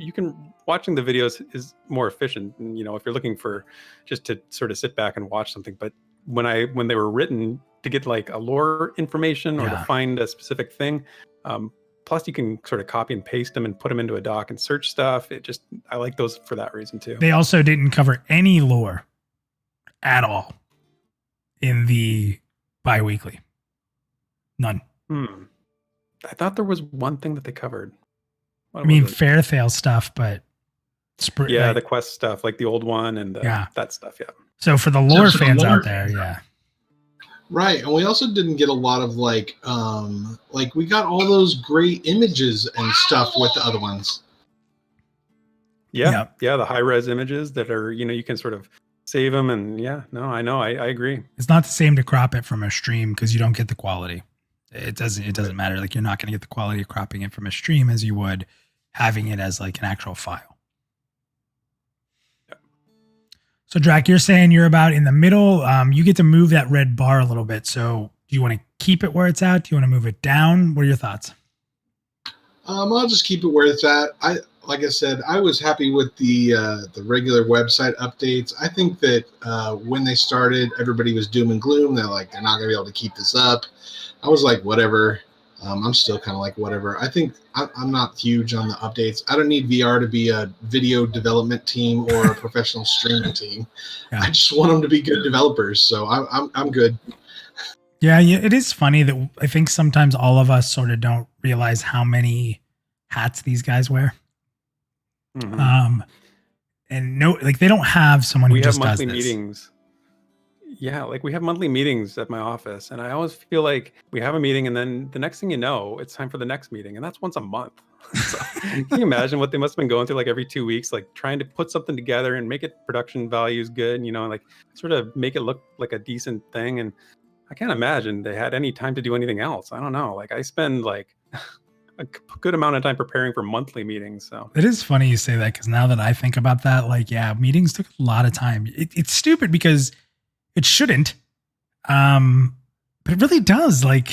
watching the videos is more efficient. And, you know, if you're looking for just to sort of sit back and watch something, but when they were written to get like a lore information or to find a specific thing, plus you can sort of copy and paste them and put them into a doc and search stuff. I like those for that reason too. They also didn't cover any lore at all in the bi-weekly. None. I thought there was one thing that they covered. I mean, Fairthale stuff, but the quest stuff, like the old one and that stuff. Yeah. So for the lore fans out there, yeah. Right, and we also didn't get a lot of like we got all those great images and stuff with the other ones. Yeah, the high res images that are, you know, you can sort of save them, and I know, I agree. It's not the same to crop it from a stream because you don't get the quality. It doesn't matter. Like, you're not going to get the quality of cropping it from a stream as you would having it as like an actual file. So Drac, you're saying you're about in the middle. You get to move that red bar a little bit. So do you want to keep it where it's at? Do you want to move it down? What are your thoughts? I'll just keep it where it's at. Like I said, I was happy with the regular website updates. I think that when they started, everybody was doom and gloom. They're like, they're not going to be able to keep this up. I was like, whatever. I'm still kind of like, whatever. I think I'm not huge on the updates. I don't need VR to be a video development team or a professional streaming team. Yeah. I just want them to be good developers. So I'm good. Yeah, it is funny that I think sometimes all of us sort of don't realize how many hats these guys wear. Mm-hmm. And they don't have someone who just does this. We have monthly meetings. Yeah, like we have monthly meetings at my office, and I always feel like we have a meeting, and then the next thing you know, it's time for the next meeting, and that's once a month. So, can you imagine what they must have been going through, like every 2 weeks, like trying to put something together and make it production values good, you know, like sort of make it look like a decent thing. And I can't imagine they had any time to do anything else. I don't know. Like, I spend like a good amount of time preparing for monthly meetings. So it is funny you say that, because now that I think about that, like, yeah, meetings took a lot of time. It's stupid because it shouldn't, but it really does. Like,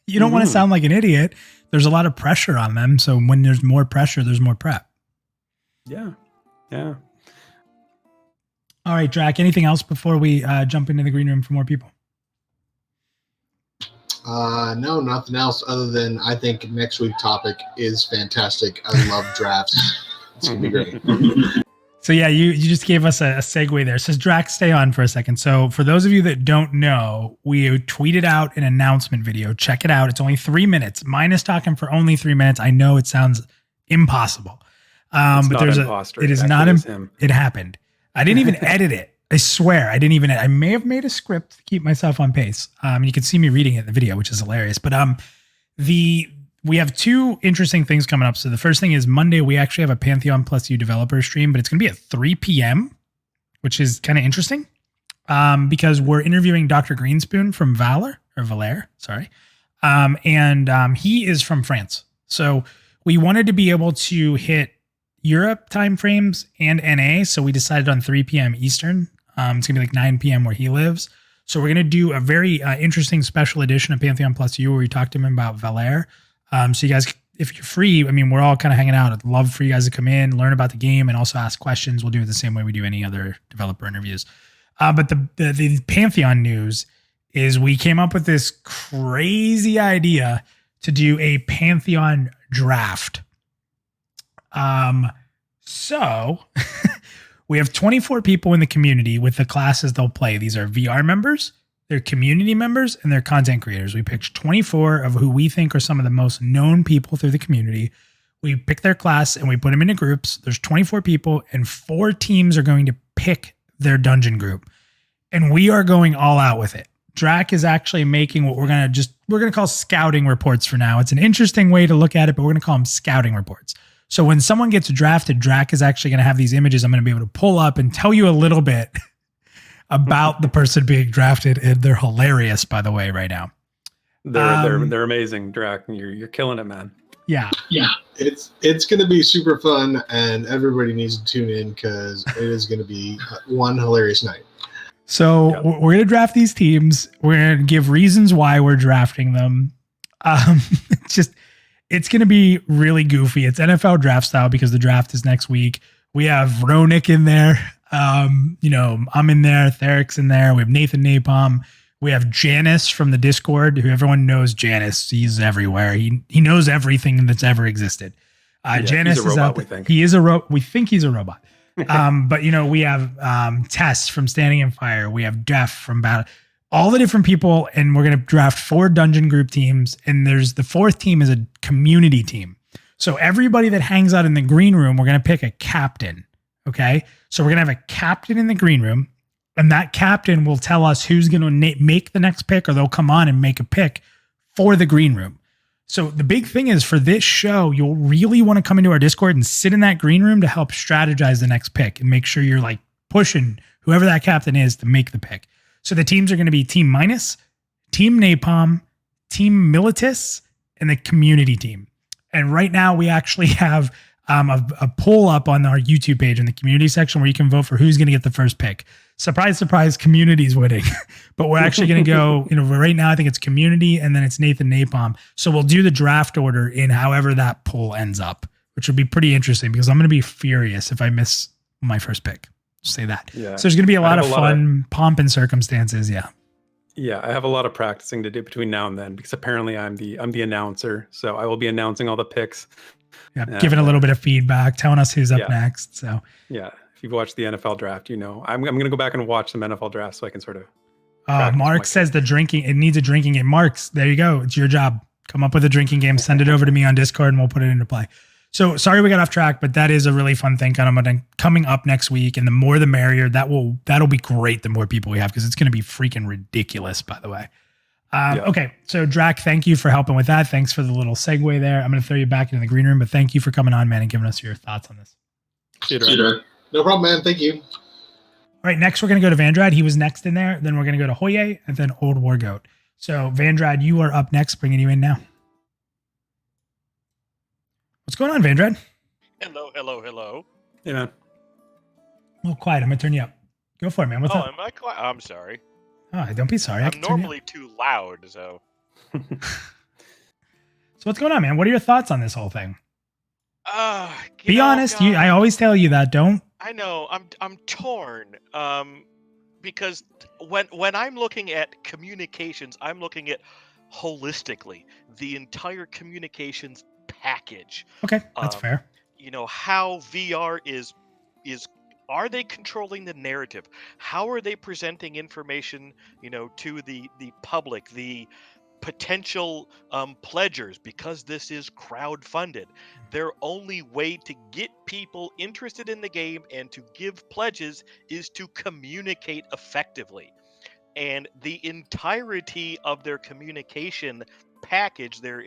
you don't want to sound like an idiot. There's a lot of pressure on them. So when there's more pressure, there's more prep. Yeah. All right, Drac, anything else before we jump into the green room for more people? No, nothing else other than I think next week's topic is fantastic. I love drafts. It's going to be great. So yeah, you just gave us a segue there. It says, Drac, stay on for a second. So for those of you that don't know, we tweeted out an announcement video. Check it out. It's only 3 minutes. Mine is talking for only 3 minutes. I know it sounds impossible. It's But not there's imposter. it is It not, actually is him. it happened. I didn't even edit it. I swear I didn't even, I may have made a script to keep myself on pace. You can see me reading it in the video, which is hilarious. But we have two interesting things coming up. So the first thing is Monday, we actually have a Pantheon PlusYou developer stream, but it's going to be at 3 p.m., which is kind of interesting because we're interviewing Dr. Greenspoon from Valère, sorry. And he is from France. So we wanted to be able to hit Europe timeframes and NA. So we decided on 3 p.m. Eastern. It's going to be like 9 p.m. where he lives. So we're going to do a very interesting special edition of Pantheon PlusYou where we talk to him about Valère. So you guys, if you're free, I mean, we're all kind of hanging out. I'd love for you guys to come in, learn about the game, and also ask questions. We'll do it the same way we do any other developer interviews. But the Pantheon news is we came up with this crazy idea to do a Pantheon draft. So we have 24 people in the community with the classes they'll play. These are VR members, they're community members, and they're content creators. We picked 24 of who we think are some of the most known people through the community. We pick their class and we put them into groups. There's 24 people and 4 teams are going to pick their dungeon group. And we are going all out with it. Drac is actually making what we're going to call scouting reports for now. It's an interesting way to look at it, but we're going to call them scouting reports. So when someone gets drafted, Drac is actually going to have these images I'm going to be able to pull up and tell you a little bit about the person being drafted. And they're hilarious, by the way, right now. They're amazing, Drac. You're killing it, man. Yeah. It's going to be super fun, and everybody needs to tune in because it is going to be one hilarious night. So we're going to draft these teams. We're going to give reasons why we're drafting them. It's going to be really goofy. It's NFL draft style because the draft is next week. We have Ronick in there. I'm in there. Therek's in there. We have Nathan Napalm. We have Janice from the Discord, who everyone knows. Janice, he's everywhere. He knows everything that's ever existed. Janice he's a is robot, out. we think. He is a robot. We think he's a robot. But we have Tess from Standing in Fire. We have Def from Battle. All the different people, and we're going to draft 4 dungeon group teams. And there's the 4th team is a community team. So everybody that hangs out in the green room, we're going to pick a captain. Okay. So we're going to have a captain in the green room, and that captain will tell us who's going to make the next pick, or they'll come on and make a pick for the green room. So the big thing is for this show, you'll really want to come into our Discord and sit in that green room to help strategize the next pick and make sure you're like pushing whoever that captain is to make the pick. So the teams are going to be Team Minus, Team Napalm, Team Militus, and the community team. And right now we actually have a poll up on our YouTube page in the community section where you can vote for who's going to get the first pick. Surprise, surprise, community's winning. But we're actually going to go, right now I think it's community and then it's Nathan Napalm. So we'll do the draft order in however that poll ends up, which will be pretty interesting because I'm going to be furious if I miss my first pick. Just say that. Yeah. So there's going to be a lot of fun pomp and circumstances. Yeah. Yeah, I have a lot of practicing to do between now and then because apparently I'm the announcer, so I will be announcing all the picks. Yeah, giving a little bit of feedback, telling us who's up next. So yeah, if you've watched the NFL draft, I'm going to go back and watch some NFL drafts so I can sort of. Mark says it needs a drinking game. Mark's, there you go. It's your job. Come up with a drinking game. Send it over to me on Discord, and we'll put it into play. So sorry we got off track, but that is a really fun thing coming up next week. And the more the merrier. That'll be great the more people we have because it's going to be freaking ridiculous, by the way. Okay, so Drac, thank you for helping with that. Thanks for the little segue there. I'm going to throw you back into the green room, but thank you for coming on, man, and giving us your thoughts on this. See you, Drac. No problem, man. Thank you. All right, next we're going to go to Vandrad. He was next in there. Then we're going to go to Hoye and then Old War Goat. So Vandrad, you are up next, bringing you in now. What's going on, Vandrad? Hello. Hey, man. A little quiet. I'm going to turn you up. Go for it, man. What's up? Am I quiet? I'm sorry. Oh, don't be sorry. I'm normally too loud, so. So what's going on, man? What are your thoughts on this whole thing? Be honest. God, I always tell you that. Don't. I know. I'm torn. Because when I'm looking at communications, I'm looking at holistically the entire communications package. Okay, that's fair. How VR is. Are they controlling the narrative? How are they presenting information, to the public, the potential pledgers, because this is crowdfunded, their only way to get people interested in the game and to give pledges is to communicate effectively. And the entirety of their communication package, their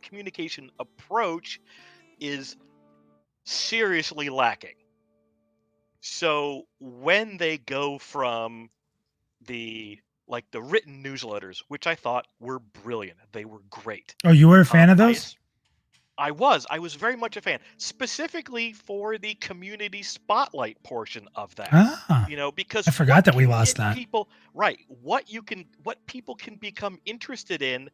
communication approach, is seriously lacking. So when they go from the written newsletters, which I thought were brilliant, they were great. Oh, you were a fan of those? I was very much a fan, specifically for the community spotlight portion of that. Ah, Because I forgot that we lost that. People, what people can become interested in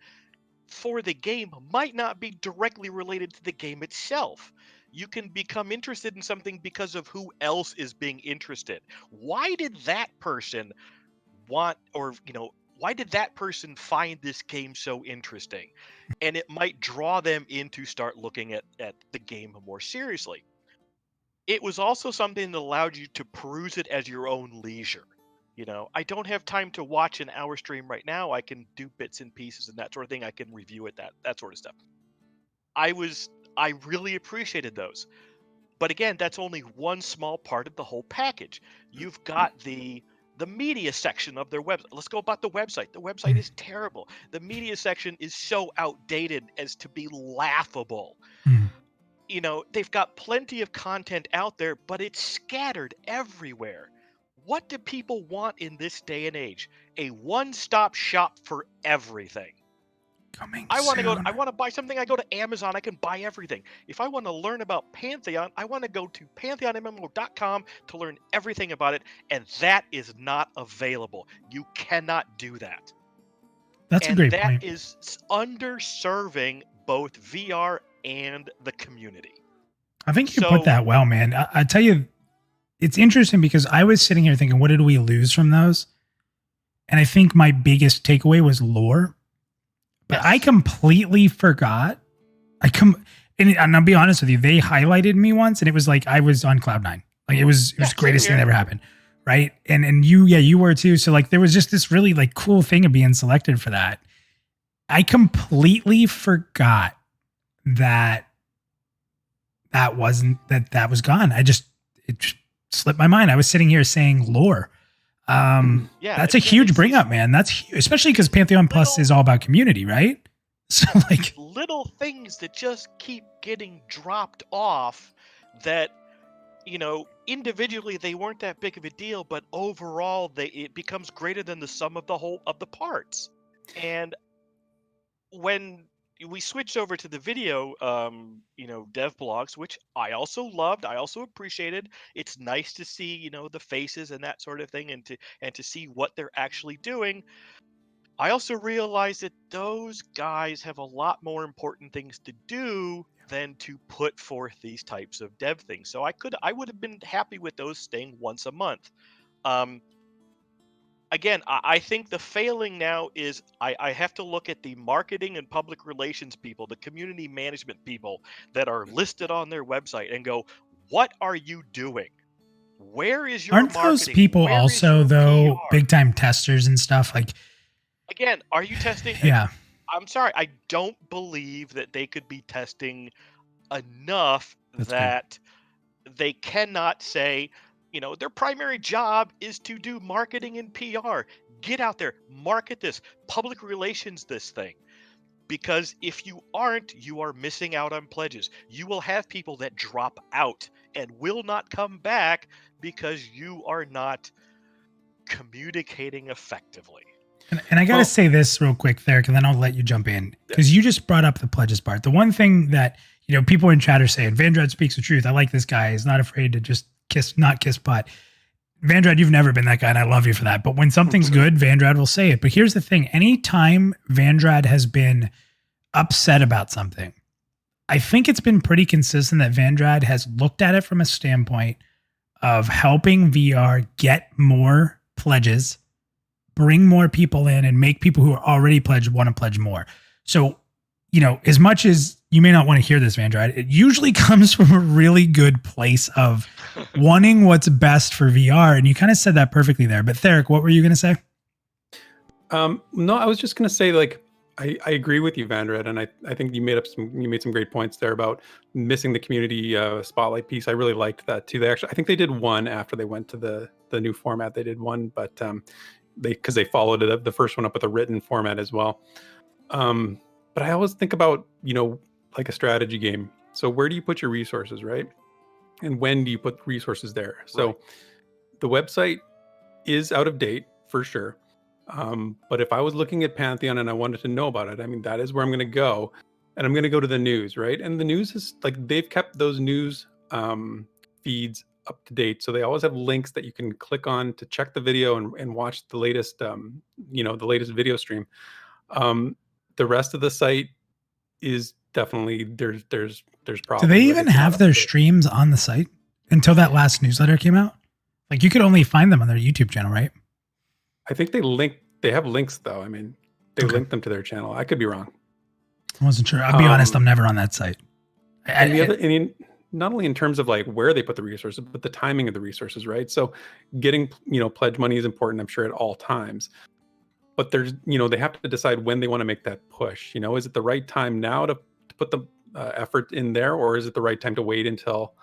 for the game might not be directly related to the game itself. You can become interested in something because of who else is being interested. Why did that person why did that person find this game so interesting? And it might draw them in to start looking at the game more seriously. It was also something that allowed you to peruse it as your own leisure. I don't have time to watch an hour stream right now. I can do bits and pieces and that sort of thing. I can review it, that sort of stuff. I really appreciated those. But again, that's only one small part of the whole package. You've got the media section of their website. Let's go about the website. The website is terrible. The media section is so outdated as to be laughable. They've got plenty of content out there, but it's scattered everywhere. What do people want in this day and age? A one-stop shop for everything. I want to buy something, I go to Amazon, I can buy everything. If I want to learn about Pantheon, I want to go to pantheonmmo.com to learn everything about it, and that is not available. You cannot do that. That's a great point. That is underserving both VR and the community. I think you put that well, man. I tell you, it's interesting because I was sitting here thinking, what did we lose from those? And I think my biggest takeaway was lore. But I completely forgot. And I'll be honest with you, they highlighted me once, and it was like I was on cloud nine. Like it was the greatest thing that ever happened, right? And you were too. So like there was just this really like cool thing of being selected for that. I completely forgot that was gone. It just slipped my mind. I was sitting here saying lore. That's a huge bring up, man. That's huge, especially because Pantheon Plus is all about community, right? So like little things that just keep getting dropped off that, individually they weren't that big of a deal, but overall it becomes greater than the sum of the whole of the parts. And when we switched over to the video, dev blogs, which I also loved, I also appreciated. It's nice to see, the faces and that sort of thing, and to see what they're actually doing. I also realized that those guys have a lot more important things to do than to put forth these types of dev things. So I would have been happy with those staying once a month. Again, I think the failing now is I have to look at the marketing and public relations people, the community management people that are listed on their website and go, what are you doing? Where is your Aren't marketing? those people Where also, though, big time testers and stuff? Like, again, are you testing? Yeah. I'm sorry. I don't believe that they could be testing enough that they cannot say, their primary job is to do marketing and PR. Get out there, market this, public relations this thing. Because if you aren't, you are missing out on pledges. You will have people that drop out and will not come back because you are not communicating effectively. And I got to say this real quick, Therek, and then I'll let you jump in. Because you just brought up the pledges part. The one thing that, people in chat are saying, Vandrad speaks the truth. I like this guy. He's not afraid to just not kiss butt. Vandrad, you've never been that guy, and I love you for that. But when something's good, Vandrad will say it. But here's the thing. Anytime Vandrad has been upset about something, I think it's been pretty consistent that Vandrad has looked at it from a standpoint of helping VR get more pledges, bring more people in, and make people who are already pledged want to pledge more. So, as much as you may not want to hear this, Vandrad, it usually comes from a really good place of wanting what's best for VR. And you kind of said that perfectly there. But Therek, what were you going to say? No, I was just going to say, like, I agree with you, Vandred, and I think you made some great points there about missing the community spotlight piece. I really liked that too. I think they did one after they went to the new format. They did one, but because they followed the first one up with a written format as well. But I always think about, like a strategy game. So where do you put your resources, right? And when do you put resources there? So Right. the website is out of date for sure. But if I was looking at Pantheon and I wanted to know about it, I mean, that is where I'm going to go. And I'm going to go to the news, right? And the news is like, they've kept those news feeds up to date. So they always have links that you can click on to check the video and watch the latest, the latest video stream. The rest of the site is definitely there's problems. Do they Like, even it's not have up their to date. streams on the site until that last newsletter came out? Like you could only find them on their YouTube channel, right? I think they have links though. I mean, they Okay. link them to their channel. I could be wrong. I wasn't sure. I'll be honest, I'm never on that site. And the other, not only in terms of like where they put the resources, but the timing of the resources, right? So getting, pledge money is important, I'm sure, at all times. But there's, they have to decide when they want to make that push. Is it the right time now to put the effort in there, or is it the right time to wait until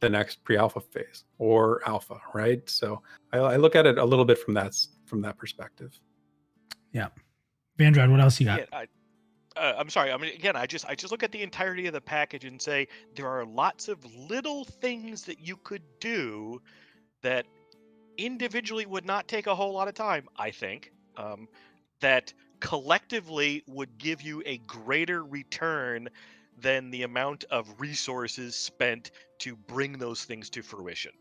the next pre-alpha phase or alpha, right? So I look at it a little bit from that perspective. Yeah. Vandred, what else you got? Yeah, I'm sorry. I mean, again, I just look at the entirety of the package and say there are lots of little things that you could do that individually would not take a whole lot of time, I think, that collectively would give you a greater return than the amount of resources spent to bring those things to fruition.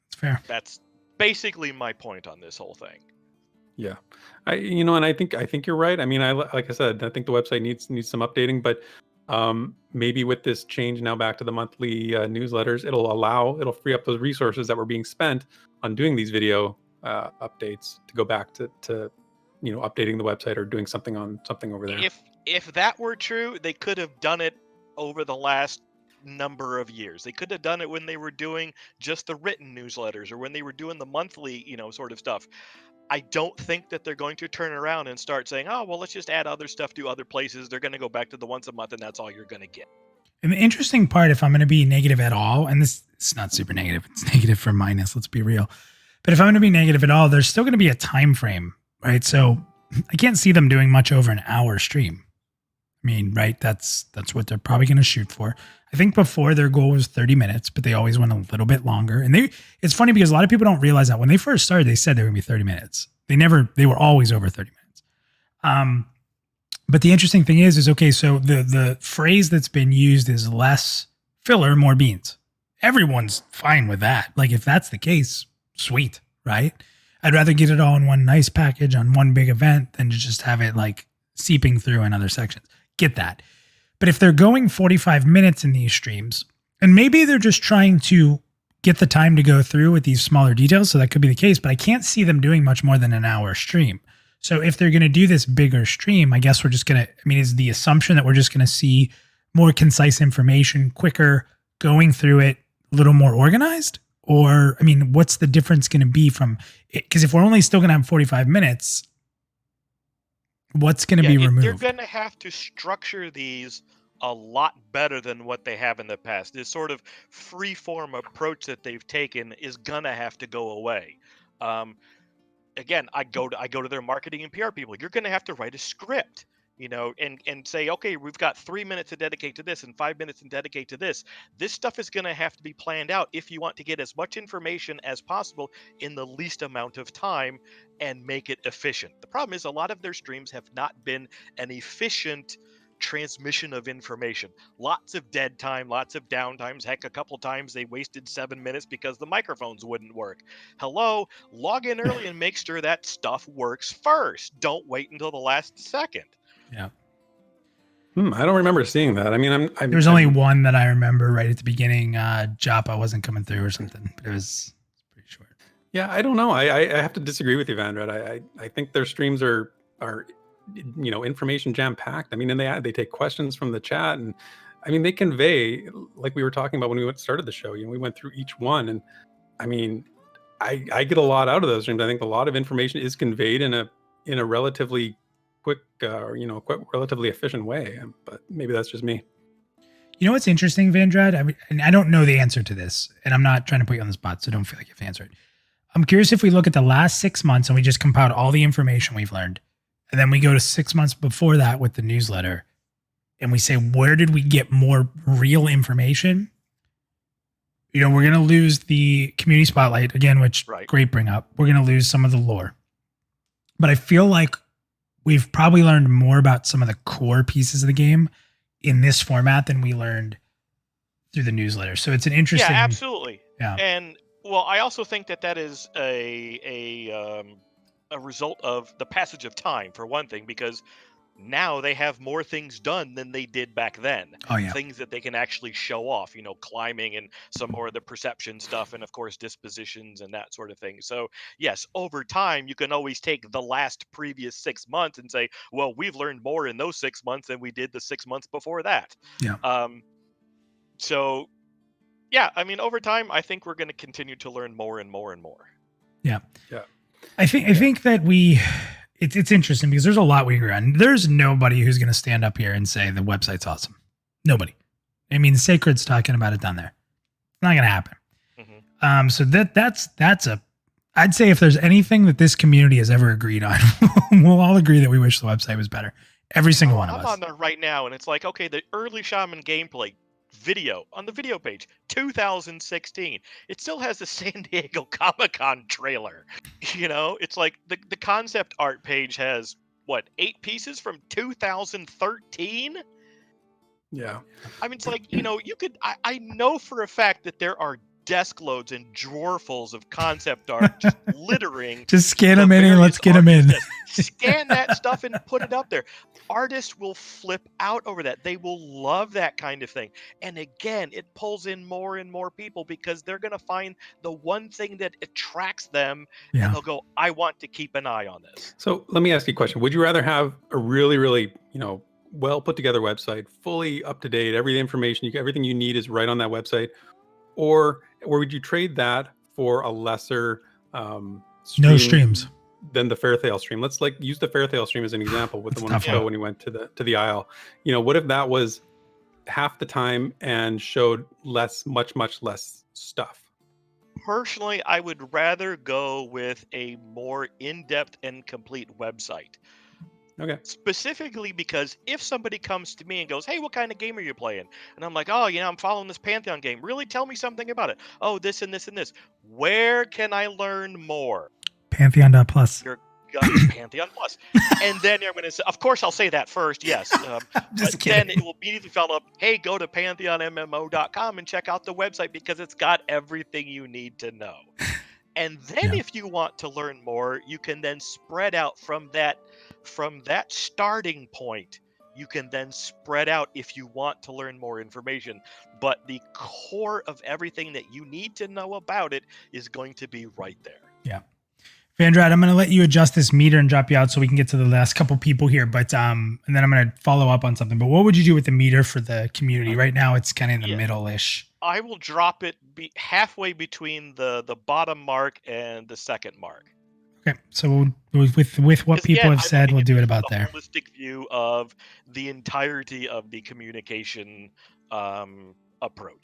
It's fair. That's basically my point on this whole thing. Yeah, and I think you're right. I mean, like I said, I think the website needs some updating, but maybe with this change now back to the monthly newsletters, it'll free up those resources that were being spent on doing these video updates to go back to updating the website or doing something over there. If that were true, they could have done it over the last number of years. They could have done it when they were doing just the written newsletters or when they were doing the monthly, sort of stuff. I don't think that they're going to turn around and start saying, oh, well, let's just add other stuff to other places. They're going to go back to the once a month and that's all you're going to get. And the interesting part, if I'm going to be negative at all, and it's not super negative, it's negative for minus, let's be real. But if I'm going to be negative at all, there's still going to be a time frame, right? So I can't see them doing much over an hour stream. I mean, right? That's what they're probably going to shoot for. I think before their goal was 30 minutes, but they always went a little bit longer. And it's funny because a lot of people don't realize that when they first started, they said they were going to be 30 minutes. They were always over 30 minutes. But the interesting thing is okay, so the phrase that's been used is less filler, more beans. Everyone's fine with that. Like if that's the case, sweet, right? I'd rather get it all in one nice package on one big event than to just have it like seeping through in other sections. Get that. But if they're going 45 minutes in these streams, and maybe they're just trying to get the time to go through with these smaller details, so that could be the case, but I can't see them doing much more than an hour stream. So if they're going to do this bigger stream, I guess we're just going to, is the assumption that we're just going to see more concise information, quicker, going through it, a little more organized? Or, what's the difference going to be from it? Because if we're only still going to have 45 minutes, what's going to be removed? They're going to have to structure these a lot better than what they have in the past. This sort of free-form approach that they've taken is going to have to go away. Again, I go to their marketing and PR people. You're going to have to write a script, and say, okay, we've got 3 minutes to dedicate to this and 5 minutes to dedicate to this. This stuff is going to have to be planned out if you want to get as much information as possible in the least amount of time and make it efficient. The problem is a lot of their streams have not been an efficient transmission of information. Lots of dead time, lots of downtimes. Heck, a couple times they wasted 7 minutes because the microphones wouldn't work. Hello, log in early and make sure that stuff works first. Don't wait until the last second. Yeah. I don't remember seeing that. There's only one that I remember right at the beginning. Joppa wasn't coming through or something, but it was pretty short. Yeah, I don't know. I have to disagree with you, Vandred. I think their streams are information jam packed. And they take questions from the chat, and they convey, like we were talking about when we started the show. We went through each one, and I get a lot out of those streams. I think a lot of information is conveyed in a relatively quick, quite relatively efficient way. But maybe that's just me. You know what's interesting, Vandrad? And I don't know the answer to this, and I'm not trying to put you on the spot, so don't feel like you have to answer it. I'm curious if we look at the last 6 months and we just compiled all the information we've learned, and then we go to 6 months before that with the newsletter, and we say, where did we get more real information? You know, we're going to lose the community spotlight again, which great bring up. We're going to lose some of the lore. But I feel like we've probably learned more about some of the core pieces of the game in this format than we learned through the newsletter. So it's an interesting. Yeah, absolutely. Yeah. And well, I also think that is a result of the passage of time, for one thing, because now they have more things done than they did back then. Oh, yeah. Things that they can actually show off, climbing and some more of the perception stuff, and of course dispositions and that sort of thing. So yes, over time you can always take the previous 6 months and say, well, we've learned more in those 6 months than we did the 6 months before that. Yeah. So yeah, I mean, over time I think we're going to continue to learn more and more and more. Yeah. Yeah. I think that it's interesting because there's a lot we agree on. There's nobody who's going to stand up here and say the website's awesome. Nobody. I mean, Sacred's talking about it down there. It's not going to happen. Mm-hmm. So that's I'd say if there's anything that this community has ever agreed on, we'll all agree that we wish the website was better. Every single one of us. I'm on there right now, and it's like, okay, the early Shaman gameplay video on the video page, 2016. It still has the San Diego Comic-Con trailer. It's like the concept art page has 8 pieces from 2013. Yeah. I mean, it's like, you could, I know for a fact that there are desk loads and drawerfuls of concept art just littering. Just scan them in and let's get them in. Scan that stuff and put it up there. Artists will flip out over that. They will love that kind of thing. And again, it pulls in more and more people because they're going to find the one thing that attracts them, and they'll go, I want to keep an eye on this. So let me ask you a question. Would you rather have a really, really, well put together website, fully up to date, everything you need is right on that website, or would you trade that for a lesser no streams than the Fairthale stream? Let's use the Fairthale stream as an example with the one show when he went to the Isle. What if that was half the time and showed much less stuff? Personally, I would rather go with a more in-depth and complete website. Okay. Specifically because if somebody comes to me and goes, hey, what kind of game are you playing? And I'm like, oh, I'm following this Pantheon game. Really? Tell me something about it. Oh, this and this and this. Where can I learn more? Pantheon.plus. Your Pantheon Plus. And then I'm going to say, of course, I'll say that first. Yes. But then it will immediately follow up. Hey, go to pantheonmmo.com and check out the website because it's got everything you need to know. And then if you want to learn more, you can then spread out from that starting point. You can then spread out if you want to learn more information. But the core of everything that you need to know about it is going to be right there. Yeah. Vandrad, I'm going to let you adjust this meter and drop you out so we can get to the last couple people here. But and then I'm going to follow up on something. But what would you do with the meter for the community? Right now, it's kind of in the middle-ish. I will drop it halfway between the bottom mark and the second mark. Okay, so with what people have said, we'll do it about there. Holistic view of the entirety of the communication approach.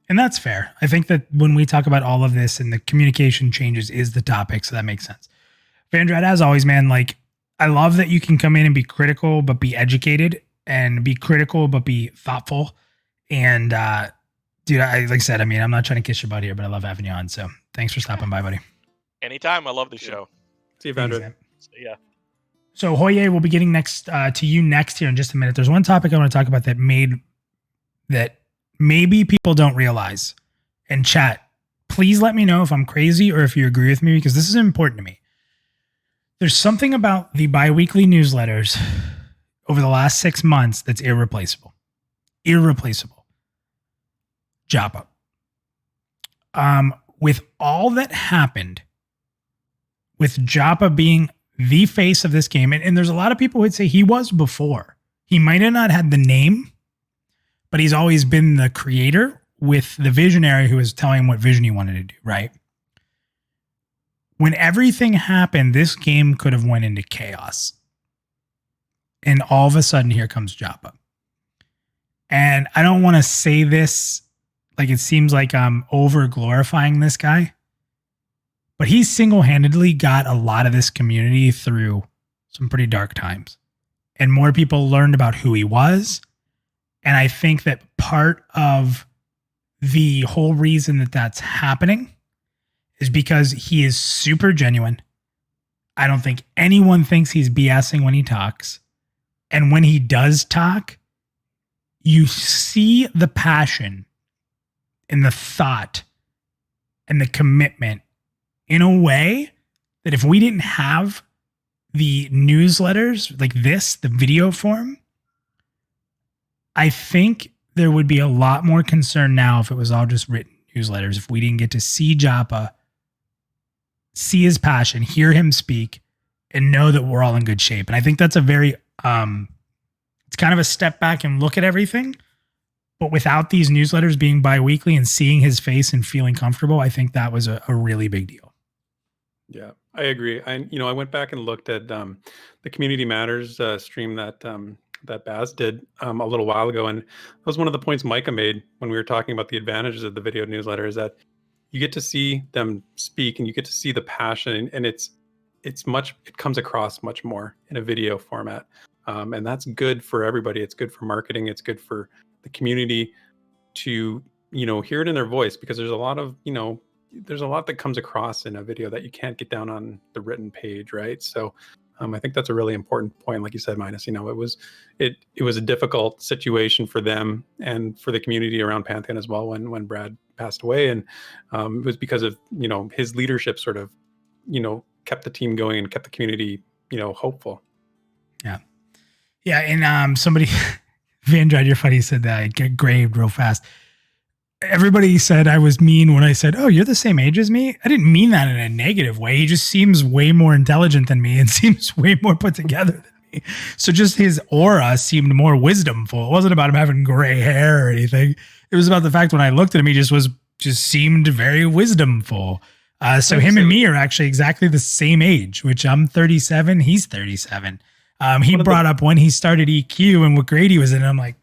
And that's fair. I think that when we talk about all of this and the communication changes is the topic, so that makes sense. Vandrad, as always, man, I love that you can come in and be critical but be educated, and be critical but be thoughtful. And dude, like I said, I'm not trying to kiss your butt here, but I love having you on. So thanks for stopping by, buddy. Anytime. I love the show. See you, Vandrad. Yeah. So Hoye, we'll be getting to you next here in just a minute. There's one topic I want to talk about that maybe people don't realize. And chat, please let me know if I'm crazy or if you agree with me, because this is important to me. There's something about the bi-weekly newsletters over the last 6 months that's irreplaceable. Irreplaceable. Joppa. With all that happened, with Joppa being the face of this game, and there's a lot of people who would say he was before. He might have not had the name, but he's always been the creator with the visionary who was telling him what vision he wanted to do, right? When everything happened, this game could have went into chaos. And all of a sudden, here comes Joppa. And I don't want to say this like it seems like I'm over glorifying this guy, but he single-handedly got a lot of this community through some pretty dark times. And more people learned about who he was. And I think that part of the whole reason that that's happening is because he is super genuine. I don't think anyone thinks he's BSing when he talks. And when he does talk, you see the passion and the thought and the commitment in a way that if we didn't have the newsletters like this, the video form, I think there would be a lot more concern now if it was all just written newsletters, if we didn't get to see Joppa, see his passion, hear him speak, and know that we're all in good shape. And I think that's a very, it's kind of a step back and look at everything. But without these newsletters being bi-weekly and seeing his face and feeling comfortable, I think that was a really big deal. Yeah, I agree. I went back and looked at the Community Matters stream that that Baz did a little while ago, and that was one of the points Micah made when we were talking about the advantages of the video newsletter, is that you get to see them speak and you get to see the passion, and it comes across much more in a video format, and that's good for everybody. It's good for marketing. It's good for the community to hear it in their voice, because there's a lot that comes across in a video that you can't get down on the written page, right? So I think that's a really important point. Like you said, Minus, it was a difficult situation for them and for the community around Pantheon as well when Brad passed away, and it was because of his leadership sort of kept the team going and kept the community hopeful. Yeah, and somebody Vandride, you're funny, said that I get graved real fast. Everybody said I was mean when I said, "Oh, you're the same age as me." I didn't mean that in a negative way. He just seems way more intelligent than me and seems way more put together than me. So just his aura seemed more wisdomful. It wasn't about him having gray hair or anything. It was about the fact when I looked at him, he just seemed very wisdomful. So him and me are actually exactly the same age, which I'm 37, he's 37. He brought up when he started EQ and what grade he was in. And I'm like,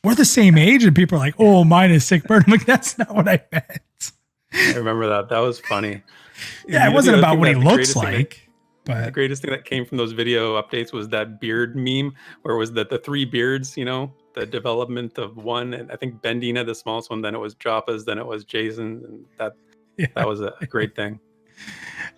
we're the same age, and people are like, "Oh, mine is sick bird." I'm like, that's not what I meant. I remember that. That was funny. Yeah, it wasn't about what he looks like. But the greatest thing that came from those video updates was that beard meme, where it was the three beards, the development of one. And I think Bendine had the smallest one, then it was Joppa's, then it was Jason. And that was a great thing.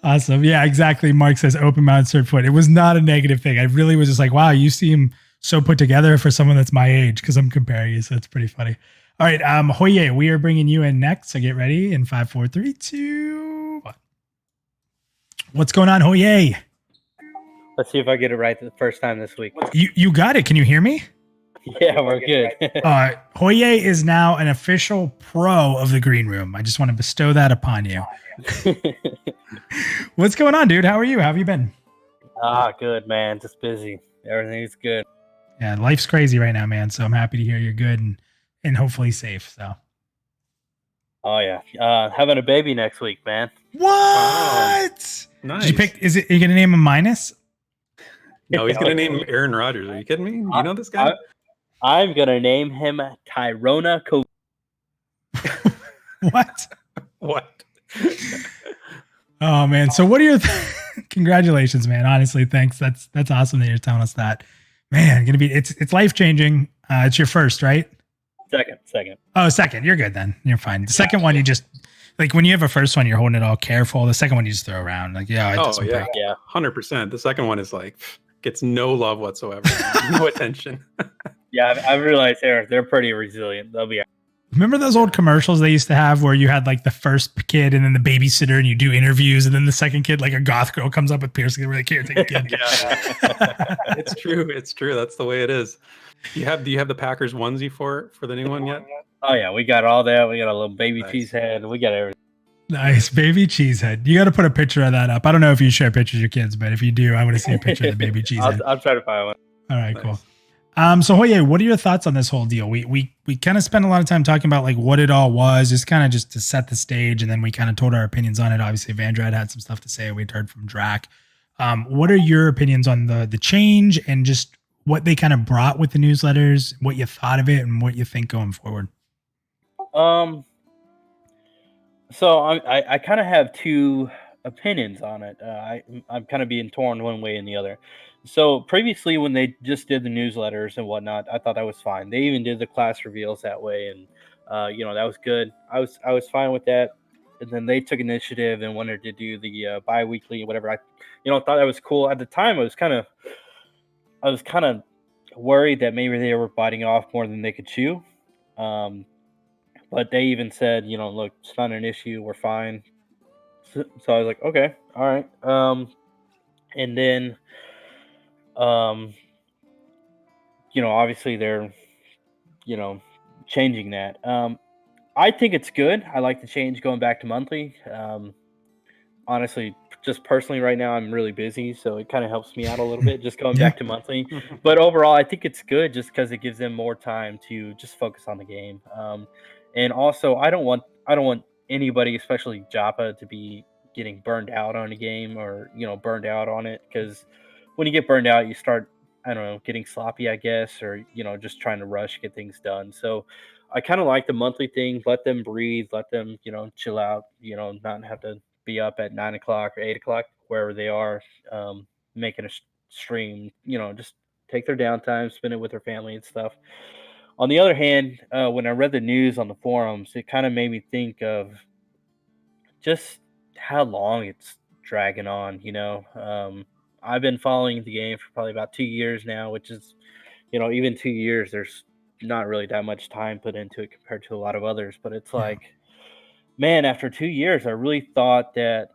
Awesome. Yeah, exactly. Mark says open mouth, cert foot. It was not a negative thing. I really was just like, wow, you seem so put together for someone that's my age, because I'm comparing you. So it's pretty funny. All right. Hoye, we are bringing you in next. So get ready in 5, 4, 3, 2, 1. What's going on, Hoye? Let's see if I get it right the first time this week. You got it. Can you hear me? Yeah, we're good. Hoye is now an official pro of the green room. I just want to bestow that upon you. What's going on, dude? How are you? How have you been? Good, man. Just busy. Everything's good. Yeah, life's crazy right now, man. So I'm happy to hear you're good and hopefully safe. So. Oh yeah, having a baby next week, man. What? Nice. Did you pick? Are you gonna name him Minus? No, he's gonna name him Aaron Rodgers. Are you kidding me? You know this guy? I'm gonna name him Tyrona. What? What? Oh man. So what are your congratulations, man. Honestly, thanks. That's awesome that you're telling us that. Man, it's life-changing. It's your first, right? Second. Oh, second. You're good then. You're fine. The second one, you just like when you have a first one, you're holding it all careful. The second one you just throw around. Like, yeah, it doesn't break. Yeah. 100%. The second one is like gets no love whatsoever. No attention. Yeah, I realized they're pretty resilient. They'll be. Remember those old commercials they used to have where you had like the first kid and then the babysitter and you do interviews, and then the second kid, like a goth girl, comes up with piercing, really caretaking kid. Yeah. It's true. That's the way it is. Do you have the Packers onesie for the new one yet? Oh yeah, we got all that. We got a little baby cheese head. We got everything. Nice baby cheesehead. You got to put a picture of that up. I don't know if you share pictures of your kids, but if you do, I want to see a picture of the baby cheesehead. I'll try to find one. All right, cool. So Hoye, what are your thoughts on this whole deal? We kind of spent a lot of time talking about like what it all was, just to set the stage, and then we kind of told our opinions on it. Obviously, Vandride had some stuff to say. We'd heard from Drac. What are your opinions on the change, and just what they kind of brought with the newsletters, what you thought of it, and what you think going forward. So I kind of have two opinions on it. I'm kind of being torn one way and the other. So previously, when they just did the newsletters and whatnot, I thought that was fine. They even did the class reveals that way, and that was good. I was fine with that. And then they took initiative and wanted to do the bi-weekly, whatever. I thought that was cool at the time. I was kind of worried that maybe they were biting off more than they could chew. But they even said, look, it's not an issue. We're fine. So I was like, okay, all right. And then, obviously they're, changing that. I think it's good. I like the change going back to monthly. Honestly, just personally right now, I'm really busy, so it kind of helps me out a little bit just going back to monthly. But overall, I think it's good just because it gives them more time to just focus on the game. And also, I don't want anybody, especially Joppa, to be getting burned out on a game or burned out on it, because when you get burned out, you start, I don't know, getting sloppy, I guess, or just trying to rush, get things done. So I kind of like the monthly thing. Let them breathe, let them chill out, not have to be up at 9 o'clock or 8 o'clock wherever they are, making a stream. Just take their downtime, spend it with their family and stuff. On the other hand, when I read the news on the forums, it kind of made me think of just how long it's dragging on. I've been following the game for probably about 2 years now, which is, even 2 years, there's not really that much time put into it compared to a lot of others. But it's like, man, after 2 years, I really thought that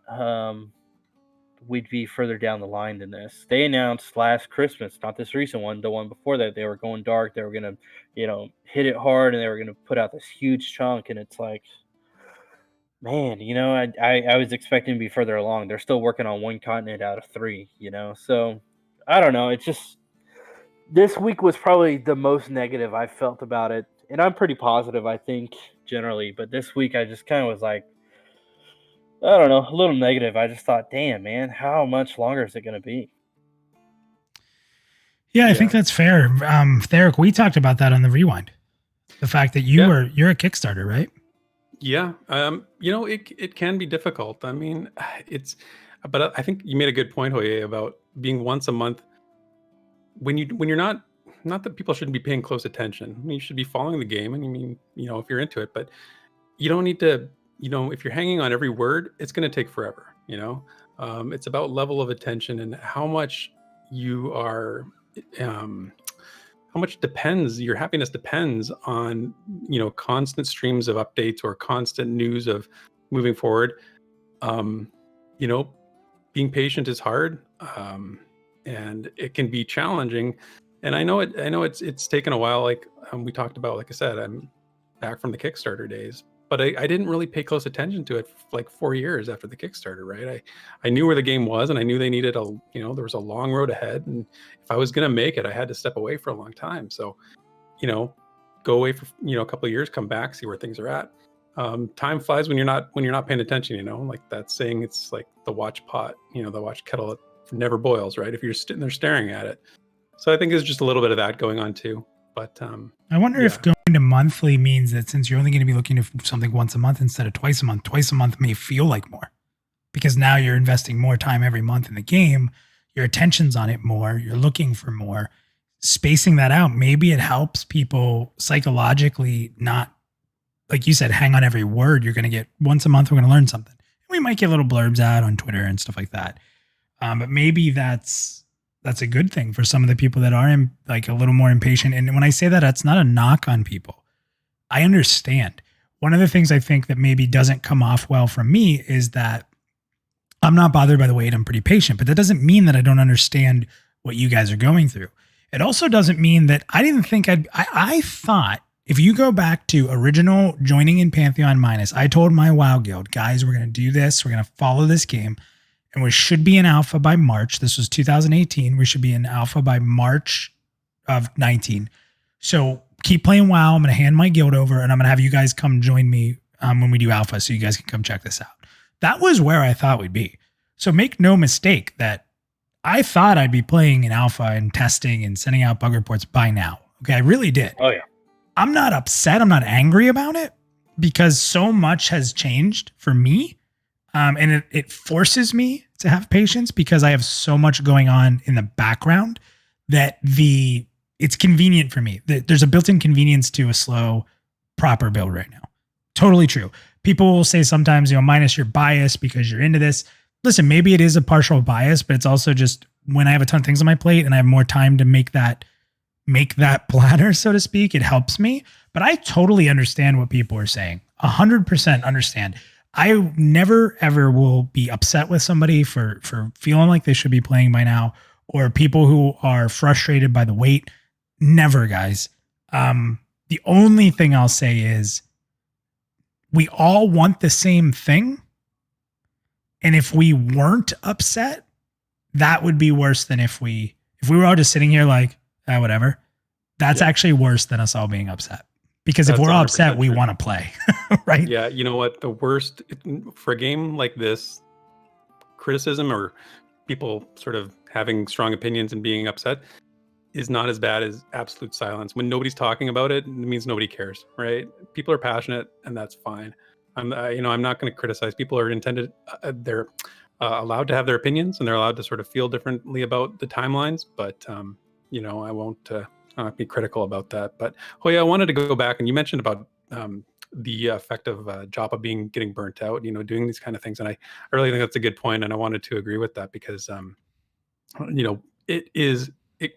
we'd be further down the line than this. They announced last Christmas, not this recent one, the one before that, they were going dark. They were going to, hit it hard, and they were going to put out this huge chunk. And it's like, man, I was expecting to be further along. They're still working on one continent out of 3, So I don't know. It's just, this week was probably the most negative I felt about it. And I'm pretty positive, I think, generally. But this week, I just kind of was like, I don't know, a little negative. I just thought, damn, man, how much longer is it going to be? Yeah, I think that's fair. Therek, we talked about that on the Rewind. The fact that you're a Kickstarter, right? Yeah. It can be difficult. I mean, but I think you made a good point, Hoye, about being once a month. When you're not that people shouldn't be paying close attention. I mean, you should be following the game, and if you're into it, but you don't need to, if you're hanging on every word, it's going to take forever. It's about level of attention and how much you are, how much your happiness depends on, constant streams of updates or constant news of moving forward. Being patient is hard. And it can be challenging. And I know it's taken a while. Like we talked about, like I said, I'm back from the Kickstarter days, but I didn't really pay close attention to it for like 4 years after the Kickstarter, right? I knew where the game was, and I knew they needed there was a long road ahead. And if I was going to make it, I had to step away for a long time. So, go away for, a couple of years, come back, see where things are at. Time flies when you're not paying attention, like that saying, it's like the watch pot, the watch kettle never boils, right? If you're sitting there staring at it. So I think there's just a little bit of that going on too. But I wonder if going to monthly means that since you're only going to be looking at something once a month instead of twice a month may feel like more, because now you're investing more time every month in the game. Your attention's on it more. You're looking for more. Spacing that out, maybe it helps people psychologically not, like you said, hang on every word. You're going to get once a month. We're going to learn something. We might get little blurbs out on Twitter and stuff like that. But maybe that's a good thing for some of the people that are like a little more impatient. And when I say that, that's not a knock on people. I understand. One of the things I think that maybe doesn't come off well from me is that I'm not bothered by the wait. I'm pretty patient, but that doesn't mean that I don't understand what you guys are going through. It also doesn't mean that I didn't think I thought if you go back to original joining in Pantheon Minus, I told my WoW guild, guys, we're going to do this. We're going to follow this game. And we should be in alpha by March. This was 2018. We should be in alpha by March of 19. So keep playing WoW. I'm going to hand my guild over, and I'm going to have you guys come join me when we do alpha so you guys can come check this out. That was where I thought we'd be. So make no mistake that I thought I'd be playing in alpha and testing and sending out bug reports by now. Okay, I really did. Oh yeah. I'm not upset. I'm not angry about it because so much has changed for me. And it forces me to have patience because I have so much going on in the background that it's convenient for me. There's a built-in convenience to a slow, proper build right now. Totally true. People will say sometimes, minus your bias because you're into this. Listen, maybe it is a partial bias, but it's also just when I have a ton of things on my plate and I have more time to make that platter, so to speak, it helps me. But I totally understand what people are saying. 100% understand. I never, ever will be upset with somebody for feeling like they should be playing by now, or people who are frustrated by the wait. Never, guys. The only thing I'll say is we all want the same thing. And if we weren't upset, that would be worse than if we were all just sitting here like, whatever. That's actually worse than us all being upset. Because if we're all upset, we want to play, right? Yeah, you know what? The worst for a game like this, criticism or people sort of having strong opinions and being upset is not as bad as absolute silence. When nobody's talking about it, it means nobody cares, right? People are passionate, and that's fine. I'm not going to criticize. People are intended, they're allowed to have their opinions, and they're allowed to sort of feel differently about the timelines. But I won't be critical about that. But Hoya, I wanted to go back, and you mentioned about the effect of Joppa getting burnt out, doing these kind of things, and I really think that's a good point, and I wanted to agree with that because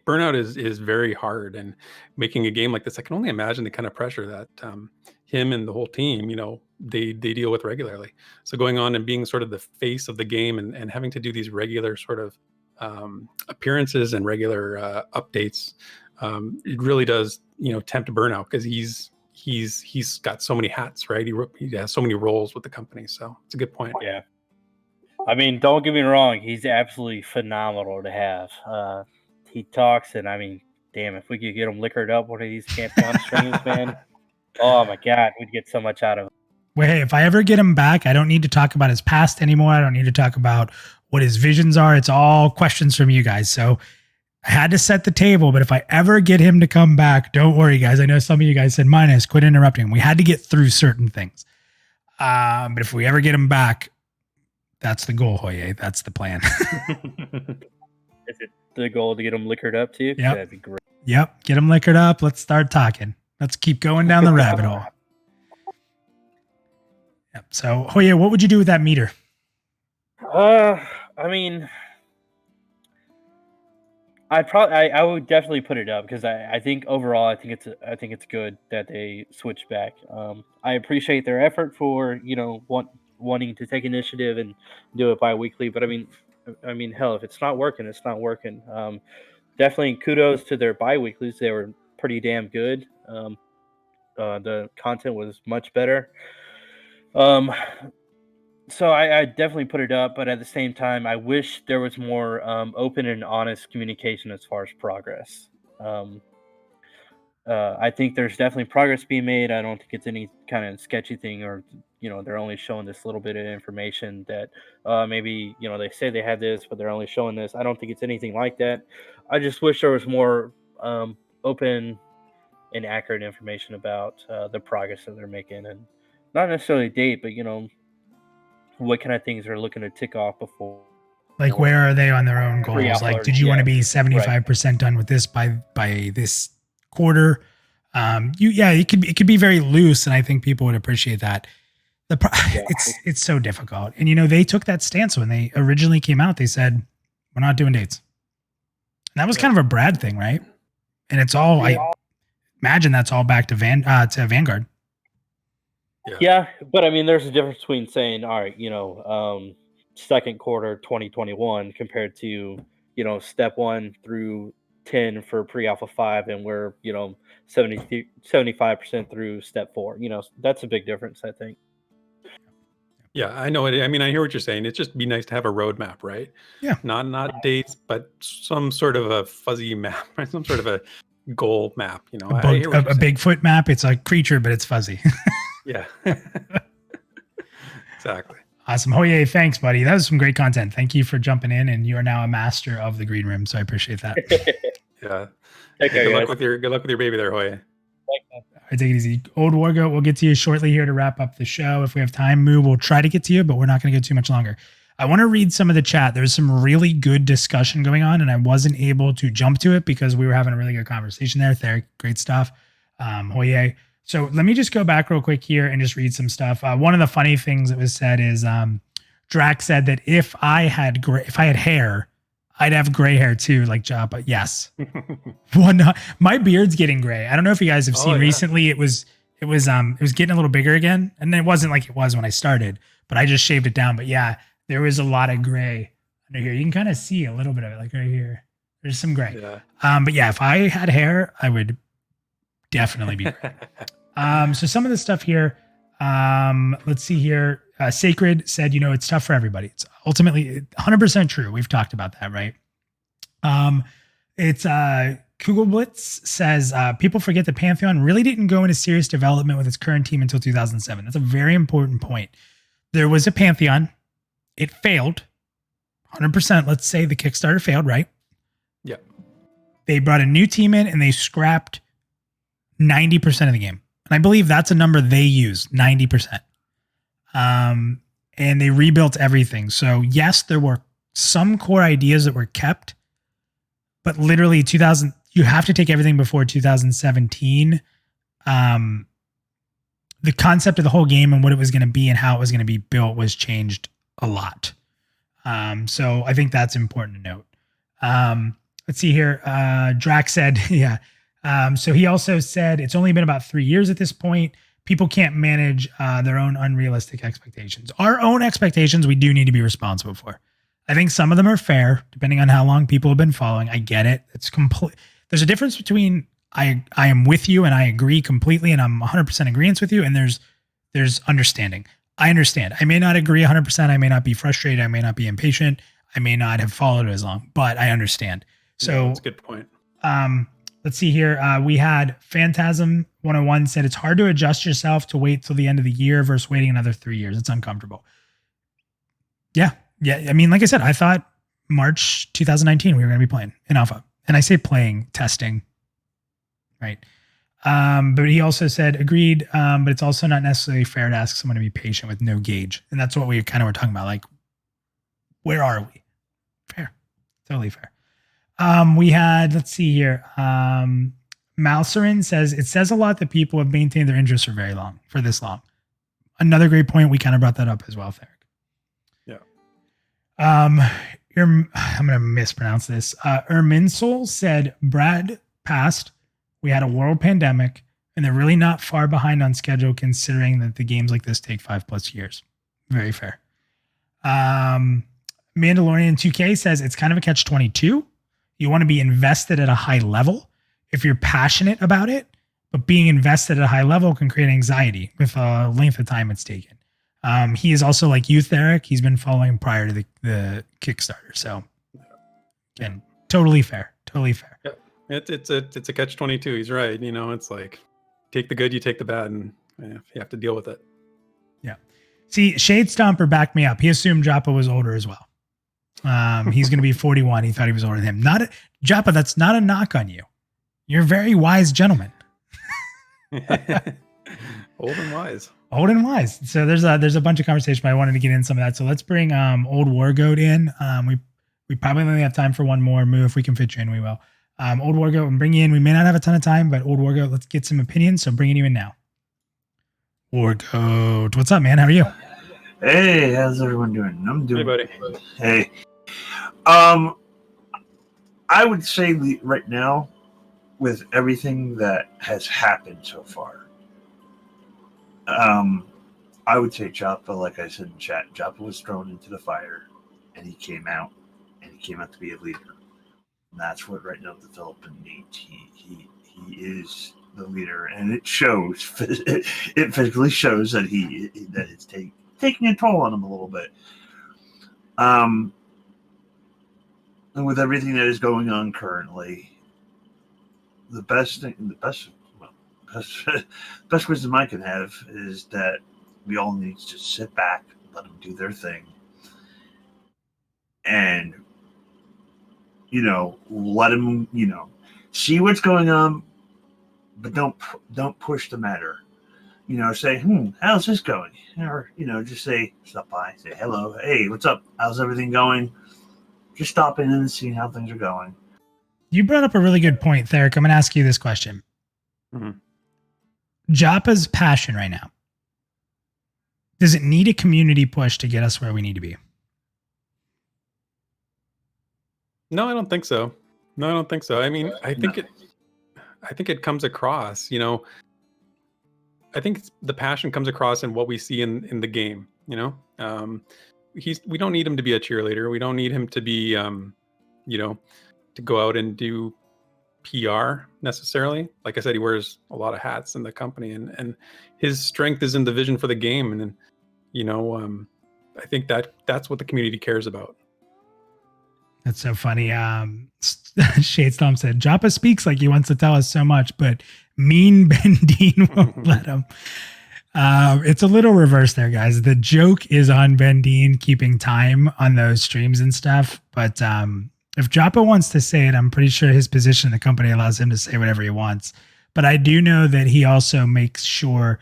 burnout is very hard, and making a game like this, I can only imagine the kind of pressure that him and the whole team, they deal with regularly. So going on and being sort of the face of the game and having to do these regular sort of appearances and regular updates, it really does, tempt burnout because he's got so many hats, right? He has so many roles with the company. So it's a good point. Yeah. I mean, don't get me wrong. He's absolutely phenomenal to have. He talks, and I mean, damn, if we could get him liquored up one of these Pantheon streams, man. Oh my God, we'd get so much out of it. Well, hey, if I ever get him back, I don't need to talk about his past anymore. I don't need to talk about what his visions are. It's all questions from you guys. So I had to set the table, but if I ever get him to come back, don't worry, guys. I know some of you guys said, Minus, quit interrupting. We had to get through certain things. But if we ever get him back, that's the goal, Hoye. That's the plan. Is it the goal to get him liquored up too? Yep. That'd be great. Yep. Get him liquored up. Let's start talking. Let's keep going down the rabbit hole. Yep. So, Hoye, what would you do with that meter? I mean, I would definitely put it up because I think overall I think it's good that they switched back. I appreciate their effort for wanting to take initiative and do it bi-weekly, but I mean hell, if it's not working, it's not working. Definitely kudos to their bi-weeklies. They were pretty damn good. The content was much better. So I definitely put it up, but at the same time, I wish there was more open and honest communication as far as progress. I think there's definitely progress being made. I don't think it's any kind of sketchy thing, or they're only showing this little bit of information that maybe they say they have this, but they're only showing this. I don't think it's anything like that. I just wish there was more open and accurate information about the progress that they're making, and not necessarily date, but what kind of things they're looking to tick off before. Like, where are they on their own goals? Like, did you want to be 75% done with this by this quarter? It could be very loose, and I think people would appreciate that. It's so difficult, and they took that stance when they originally came out. They said, "We're not doing dates," and that was kind of a Brad thing, right? And it's all I imagine that's all back to Vanguard. Yeah, but I mean, there's a difference between saying, all right, second quarter 2021 compared to, step 1 through 10 for pre-alpha 5, and we're, 75% through step 4. That's a big difference, I think. Yeah, I know it. I mean, I hear what you're saying. It's just be nice to have a roadmap, right? Yeah. Not dates, but some sort of a fuzzy map, right? Some sort of a goal map. A Bigfoot map. It's a creature, but it's fuzzy. Yeah. Exactly. Awesome. Oh, yeah. Thanks, buddy. That was some great content. Thank you for jumping in, and you are now a master of the green room. So I appreciate that. Yeah. Take care, Good luck guys. with your baby there, Hoya. I take it easy. Old Wargo, we'll get to you shortly here to wrap up the show. If we have time, Moo, we'll try to get to you, but we're not going to go too much longer. I want to read some of the chat. There's some really good discussion going on, and I wasn't able to jump to it because we were having a really good conversation there. Therek, great stuff. Hoye. So let me just go back real quick here and just read some stuff. One of the funny things that was said is Drax said that if I had hair, I'd have gray hair too, like Jabba. Yes. My beard's getting gray. I don't know if you guys have seen recently. It was getting a little bigger again, and it wasn't like it was when I started, but I just shaved it down. But yeah, there was a lot of gray under here. You can kind of see a little bit of it, like right here. There's some gray. Yeah. But yeah, if I had hair, I would definitely be gray. So some of the stuff here, let's see here. Sacred said, it's tough for everybody. It's ultimately 100% true. We've talked about that, right? It's Kugelblitz says, people forget that Pantheon really didn't go into serious development with its current team until 2007. That's a very important point. There was a Pantheon. It failed. 100%. Let's say the Kickstarter failed, right? Yeah. They brought a new team in and they scrapped 90% of the game. And I believe that's a number they use, 90%. And they rebuilt everything. So yes, there were some core ideas that were kept, but literally you have to take everything before 2017. The concept of the whole game and what it was going to be and how it was going to be built was changed a lot. So I think that's important to note. Let's see here. Drax said, yeah. So he also said it's only been about 3 years at this point. People can't manage their own unrealistic expectations. Our own expectations, we do need to be responsible for. I think some of them are fair, depending on how long people have been following. I get it. It's complete. There's a difference between I am with you and I agree completely and I'm 100% agreement with you, and there's understanding. I understand. I may not agree 100%. I may not be frustrated. I may not be impatient. I may not have followed it as long, but I understand. So that's a good point. Let's see here. We had Phantasm 101 said it's hard to adjust yourself to wait till the end of the year versus waiting another 3 years. It's uncomfortable. Yeah. I mean, like I said, I thought March 2019 we were going to be playing in alpha, and I say playing, testing, right? But he also said agreed. But it's also not necessarily fair to ask someone to be patient with no gauge, and that's what we kind of were talking about. Like, where are we? Fair, totally fair. We had, let's see here. Malcerin says, it says a lot that people have maintained their interest for this long. Another great point. We kind of brought that up as well, Therek. Yeah. I'm going to mispronounce this. Erminsel said, Brad passed. We had a world pandemic and they're really not far behind on schedule considering that the games like this take 5+ years. Very fair. Mandalorian 2K says it's kind of a catch-22. You want to be invested at a high level if you're passionate about it, but being invested at a high level can create anxiety with the length of time it's taken. He is also like you, Therek. He's been following prior to the Kickstarter. So again, totally fair. Totally fair. Yeah. It's a catch-22. He's right. It's like take the good, you take the bad, and you have to deal with it. Yeah. See, Shade Stomper backed me up. He assumed Joppa was older as well. He's going to be 41. He thought he was older than him. Joppa, that's not a knock on you. You're a very wise gentleman. Old and wise. Old and wise. So there's a bunch of conversation, but I wanted to get in some of that. So let's bring Old Wargoat in. We probably only have time for one more move. If we can fit you in, we will. Old Wargoat, and bring you in. We may not have a ton of time, but Old Wargoat, let's get some opinions. So bringing you in now. Wargoat, what's up, man? How are you? Hey, how's everyone doing? I'm doing. Hey, buddy. Hey. I would say right now, with everything that has happened so far, I would say Joppa, like I said in chat, Joppa was thrown into the fire, and he came out to be a leader. And that's what right now the development needs. He is the leader, and it shows. It physically shows that it's taking a toll on him a little bit. And with everything that is going on currently, the best wisdom I can have is that we all need to just sit back, let them do their thing, and let them see what's going on, but don't push the matter. Say, how's this going? Or just say, stop by, say hello, hey, what's up? How's everything going? Just stopping in and seeing how things are going. You brought up a really good point, Therek. I'm going to ask you this question. Mhm. Joppa's passion right now, does it need a community push to get us where we need to be? No, I don't think so. I mean, I think it comes across, I think the passion comes across in what we see in the game, we don't need him to be a cheerleader. We don't need him to be, to go out and do PR necessarily. Like I said, he wears a lot of hats in the company, and his strength is in the vision for the game. And I think that's what the community cares about. That's so funny. Shadestorm said, Joppa speaks like he wants to tell us so much, but mean Bendine won't let him. It's a little reverse there, guys. The joke is on Bendine keeping time on those streams and stuff. But if Joppa wants to say it, I'm pretty sure his position in the company allows him to say whatever he wants. But I do know that he also makes sure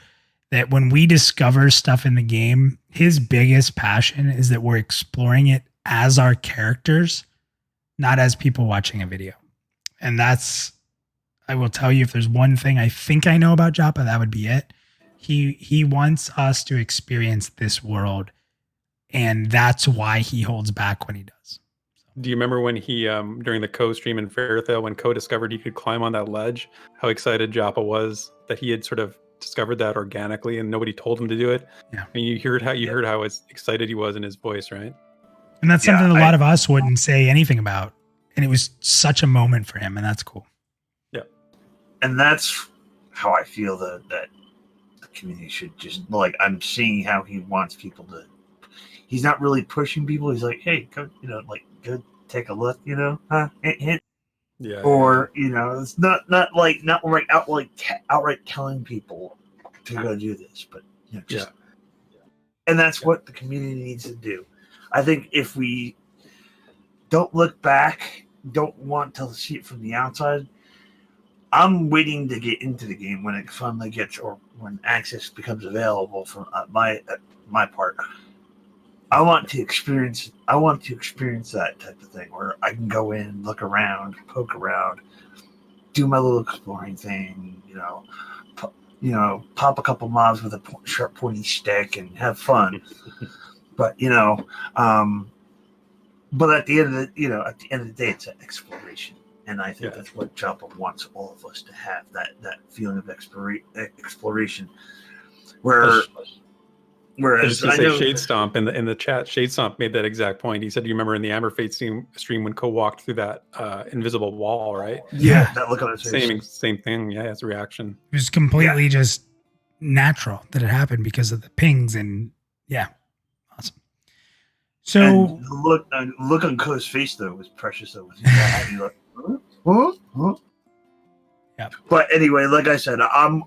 that when we discover stuff in the game, his biggest passion is that we're exploring it as our characters, not as people watching a video. And that's, I will tell you, if there's one thing I think I know about Joppa, that would be it. He wants us to experience this world, and that's why he holds back when he does. Do you remember when he, during the Co stream in Fairthale, when Co discovered he could climb on that ledge, how excited Joppa was that he had sort of discovered that organically and nobody told him to do it? Yeah. And you heard how excited he was in his voice, right? And that's something a lot of us wouldn't say anything about. And it was such a moment for him, and that's cool. Yeah. And that's how I feel that the community should just, like, I'm seeing how he wants people to, he's not really pushing people. He's like, hey, go, go take a look, hint. Yeah. Or, it's not outright telling people to go do this, but, just, and that's what the community needs to do. I think if we don't look back, don't want to see it from the outside, I'm waiting to get into the game when it finally gets, or when access becomes available from my part. I want to experience that type of thing where I can go in, look around, poke around, do my little exploring thing, pop a couple mobs with a sharp pointy stick and have fun. But but at the end of the day, it's an exploration, and I think that's what Joppa wants all of us to have, that feeling of exploration. Whereas I know Shade Stomp in the chat, Shade Stomp made that exact point. He said, "You remember in the Amber Fate stream when Co walked through that invisible wall, right?" Yeah, that look on his face. Same thing. Yeah, it's a reaction. It was completely just natural that it happened because of the pings, and awesome. So and the look on Co's face though was precious. Though, like, huh? Yeah. But anyway, like I said, I'm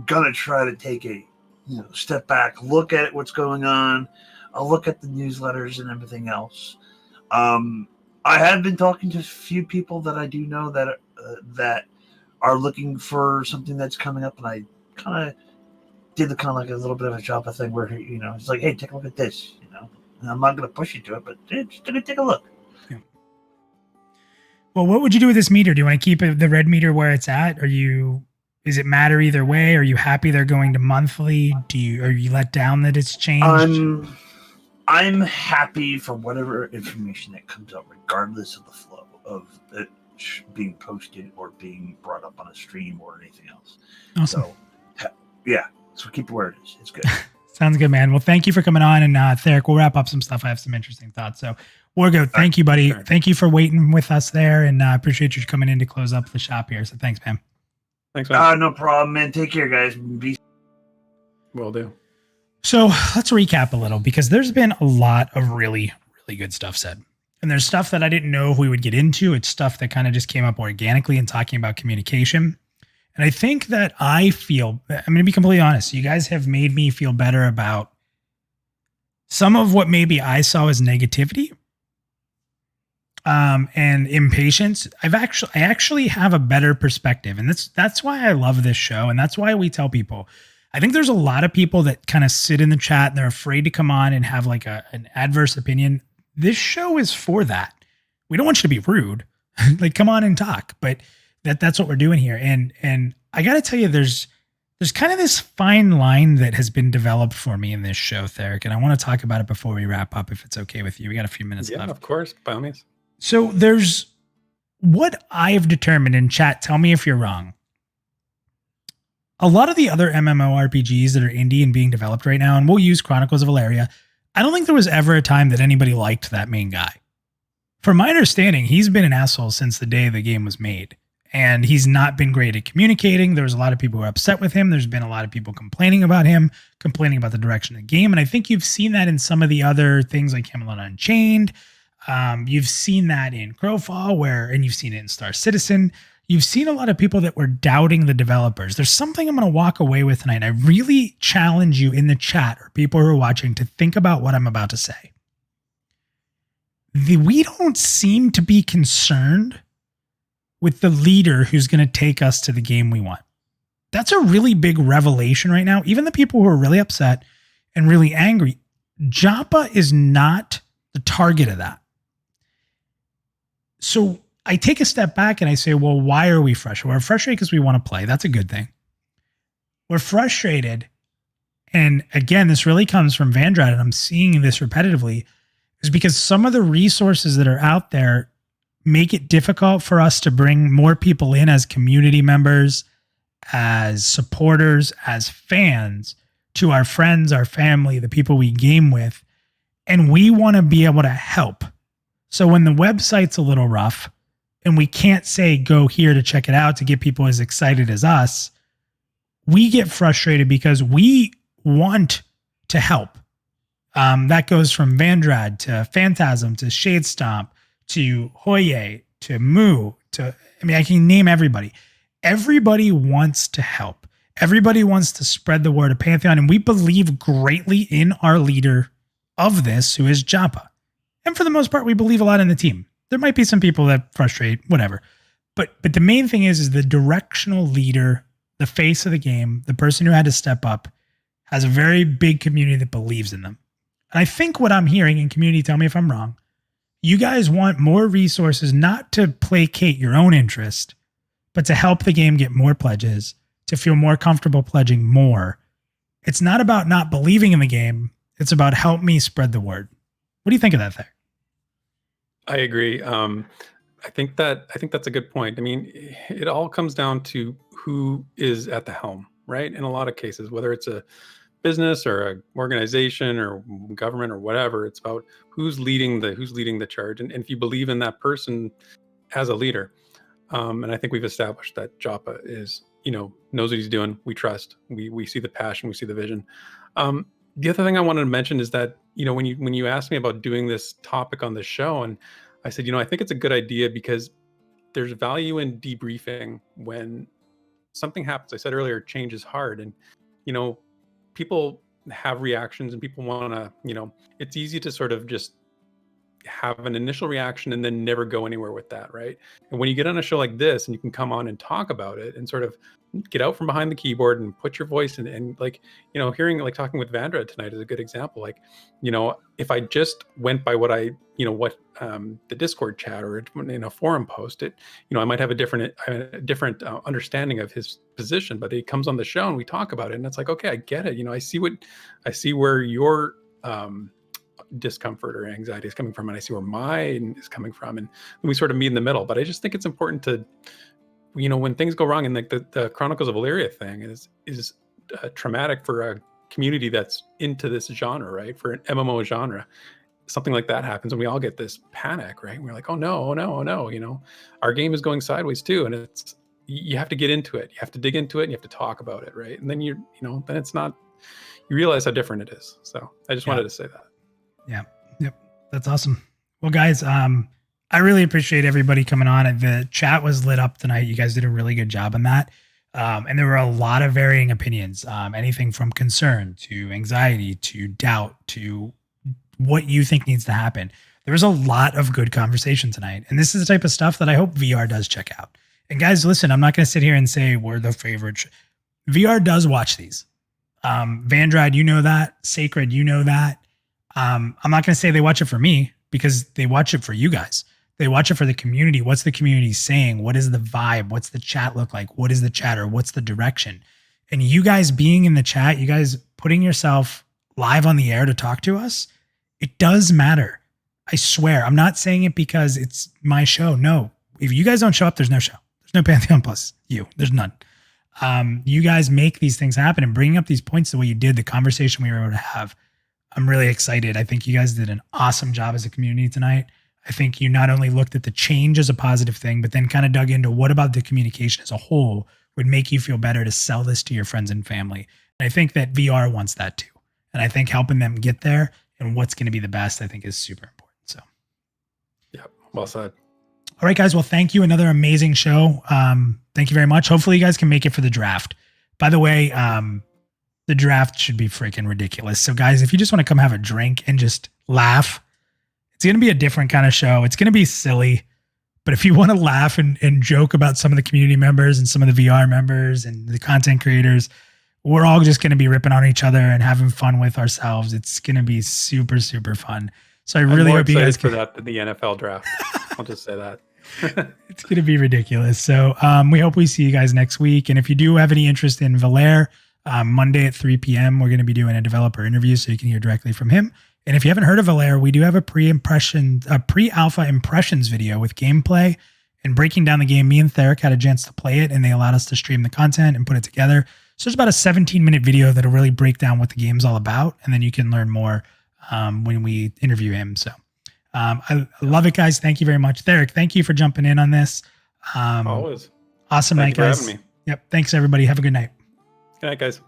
gonna try to take a step back, look at what's going on. I'll look at the newsletters and everything else. I have been talking to a few people that I do know that are looking for something that's coming up, and I kind of did like a little bit of a Joppa thing where it's like, hey, take a look at this, and I'm not gonna push you to it, but just take a look. Yeah. Well, what would you do with this meter? Do you want to keep the red meter where it's at? Does it matter either way? Are you happy they're going to monthly? Are you let down that it's changed? I'm happy for whatever information that comes out, regardless of the flow of it being posted or being brought up on a stream or anything else. Awesome. So keep it where it is. It's good. Sounds good, man. Well, thank you for coming on. And Therek, we'll wrap up some stuff. I have some interesting thoughts. So we'll go. Thank you, buddy. Sure. Thank you for waiting with us there. And I appreciate you coming in to close up the shop here. So thanks, man. Thanks, man. No problem, man. Take care, guys. Will do. So let's recap a little, because there's been a lot of really, really good stuff said. And there's stuff that I didn't know if we would get into. It's stuff that kind of just came up organically in talking about communication. And I think that I'm going to be completely honest. You guys have made me feel better about some of what maybe I saw as negativity and impatience. I actually have a better perspective. And that's why I love this show. And that's why we tell people, I think there's a lot of people that kind of sit in the chat and they're afraid to come on and have like an adverse opinion. This show is for that. We don't want you to be rude. Like, come on and talk. But that's what we're doing here. And I got to tell you, there's kind of this fine line that has been developed for me in this show, Therek. And I want to talk about it before we wrap up, if it's okay with you. We got a few minutes left. Yeah, of course. By all means. So there's what I've determined in chat. Tell me if you're wrong. A lot of the other MMORPGs that are indie and being developed right now, and we'll use Chronicles of Valeria, I don't think there was ever a time that anybody liked that main guy. From my understanding, he's been an asshole since the day the game was made. And he's not been great at communicating. There's a lot of people who are upset with him. There's been a lot of people complaining about him, complaining about the direction of the game. And I think you've seen that in some of the other things like Camelot Unchained. You've seen that in Crowfall, and you've seen it in Star Citizen. You've seen a lot of people that were doubting the developers. There's something I'm going to walk away with tonight. I really challenge you in the chat or people who are watching to think about what I'm about to say. We don't seem to be concerned with the leader who's going to take us to the game we want. That's a really big revelation right now. Even the people who are really upset and really angry, Joppa is not the target of that. So I take a step back and I say, well, why are we frustrated? We're frustrated because we want to play. That's a good thing. We're frustrated. And again, this really comes from Vandrad, and I'm seeing this repetitively, is because some of the resources that are out there make it difficult for us to bring more people in as community members, as supporters, as fans to our friends, our family, the people we game with. And we want to be able to help. So when the website's a little rough and we can't say, go here to check it out to get people as excited as us, we get frustrated because we want to help. That goes from Vandrad to Phantasm to Shadestomp to Hoye, to Moo, I can name everybody. Everybody wants to help. Everybody wants to spread the word of Pantheon, and we believe greatly in our leader of this, who is Joppa. And for the most part, we believe a lot in the team. There might be some people that frustrate, whatever. But the main thing is the directional leader, the face of the game, the person who had to step up, has a very big community that believes in them. And I think what I'm hearing in community, tell me if I'm wrong, you guys want more resources, not to placate your own interest, but to help the game get more pledges, to feel more comfortable pledging more. It's not about not believing in the game. It's about help me spread the word. What do you think of that there? I agree. I think that's a good point. I mean, it all comes down to who is at the helm, right? In a lot of cases, whether it's a business or an organization or government or whatever, it's about who's leading the charge, and if you believe in that person as a leader. And I think we've established that Joppa is, knows what he's doing. We trust. We see the passion. We see the vision. The other thing I wanted to mention is that, when you asked me about doing this topic on the show, and I said, I think it's a good idea because there's value in debriefing when something happens. I said earlier, change is hard, and people have reactions and people want to, it's easy to sort of just have an initial reaction and then never go anywhere with that, right? And when you get on a show like this and you can come on and talk about it and sort of get out from behind the keyboard and put your voice in, and talking with Vandra tonight is a good example. Like, if I just went by what the Discord chat or in a forum post, I might have a different understanding of his position, but he comes on the show and we talk about it, and it's like, okay, I get it. I see where your discomfort or anxiety is coming from, and I see where mine is coming from, and we sort of meet in the middle. But I just think it's important to, when things go wrong, and like the Chronicles of Valeria thing is traumatic for a community that's into this genre, right? For an MMO genre, something like that happens and we all get this panic, right? And we're like, oh no, our game is going sideways too. And you have to get into it. You have to dig into it and you have to talk about it, right? And then then it's not, you realize how different it is. So I just wanted to say that. Yeah. Yep. That's awesome. Well, guys, I really appreciate everybody coming on. The chat was lit up tonight. You guys did a really good job on that. And there were a lot of varying opinions, anything from concern to anxiety to doubt to what you think needs to happen. There was a lot of good conversation tonight. And this is the type of stuff that I hope VR does check out. And guys, listen, I'm not going to sit here and say we're the favorite. VR does watch these. Vandrad, you know that. Sacred, you know that. I'm not going to say they watch it for me because they watch it for you guys. They watch it for the community. What's the community saying? What is the vibe? What's the chat look like? What is the chatter? What's the direction? And you guys being in the chat, you guys putting yourself live on the air to talk to us, it does matter. I swear. I'm not saying it because it's my show. No. If you guys don't show up, there's no show. There's no Pantheon Plus You. There's none. You guys make these things happen, and bringing up these points the way you did, the conversation we were able to have, I'm really excited. I think you guys did an awesome job as a community tonight. I think you not only looked at the change as a positive thing, but then kind of dug into what about the communication as a whole would make you feel better to sell this to your friends and family. And I think that VR wants that too. And I think helping them get there and what's going to be the best, I think is super important. So, yeah, well said. All right, guys. Well, thank you. Another amazing show. Thank you very much. Hopefully you guys can make it for the draft. By the way, the draft should be freaking ridiculous. So guys, if you just want to come have a drink and just laugh, it's going to be a different kind of show. It's going to be silly, but if you want to laugh and joke about some of the community members and some of the VR members and the content creators, we're all just going to be ripping on each other and having fun with ourselves. It's going to be super, super fun. So I really hope you guys for that than the NFL draft. I'll just say that. It's going to be ridiculous. So we hope we see you guys next week. And if you do have any interest in Valere, Monday at 3 p.m., we're going to be doing a developer interview so you can hear directly from him. And if you haven't heard of Valere, we do have a pre-alpha impressions video with gameplay and breaking down the game. Me and Therek had a chance to play it, and they allowed us to stream the content and put it together. So it's about a 17-minute video that'll really break down what the game's all about, and then you can learn more when we interview him. So I love it, guys. Thank you very much. Therek, thank you for jumping in on this. Always. Awesome night, guys. Thank you for having me. Yep. Thanks, everybody. Have a good night. Good night, guys.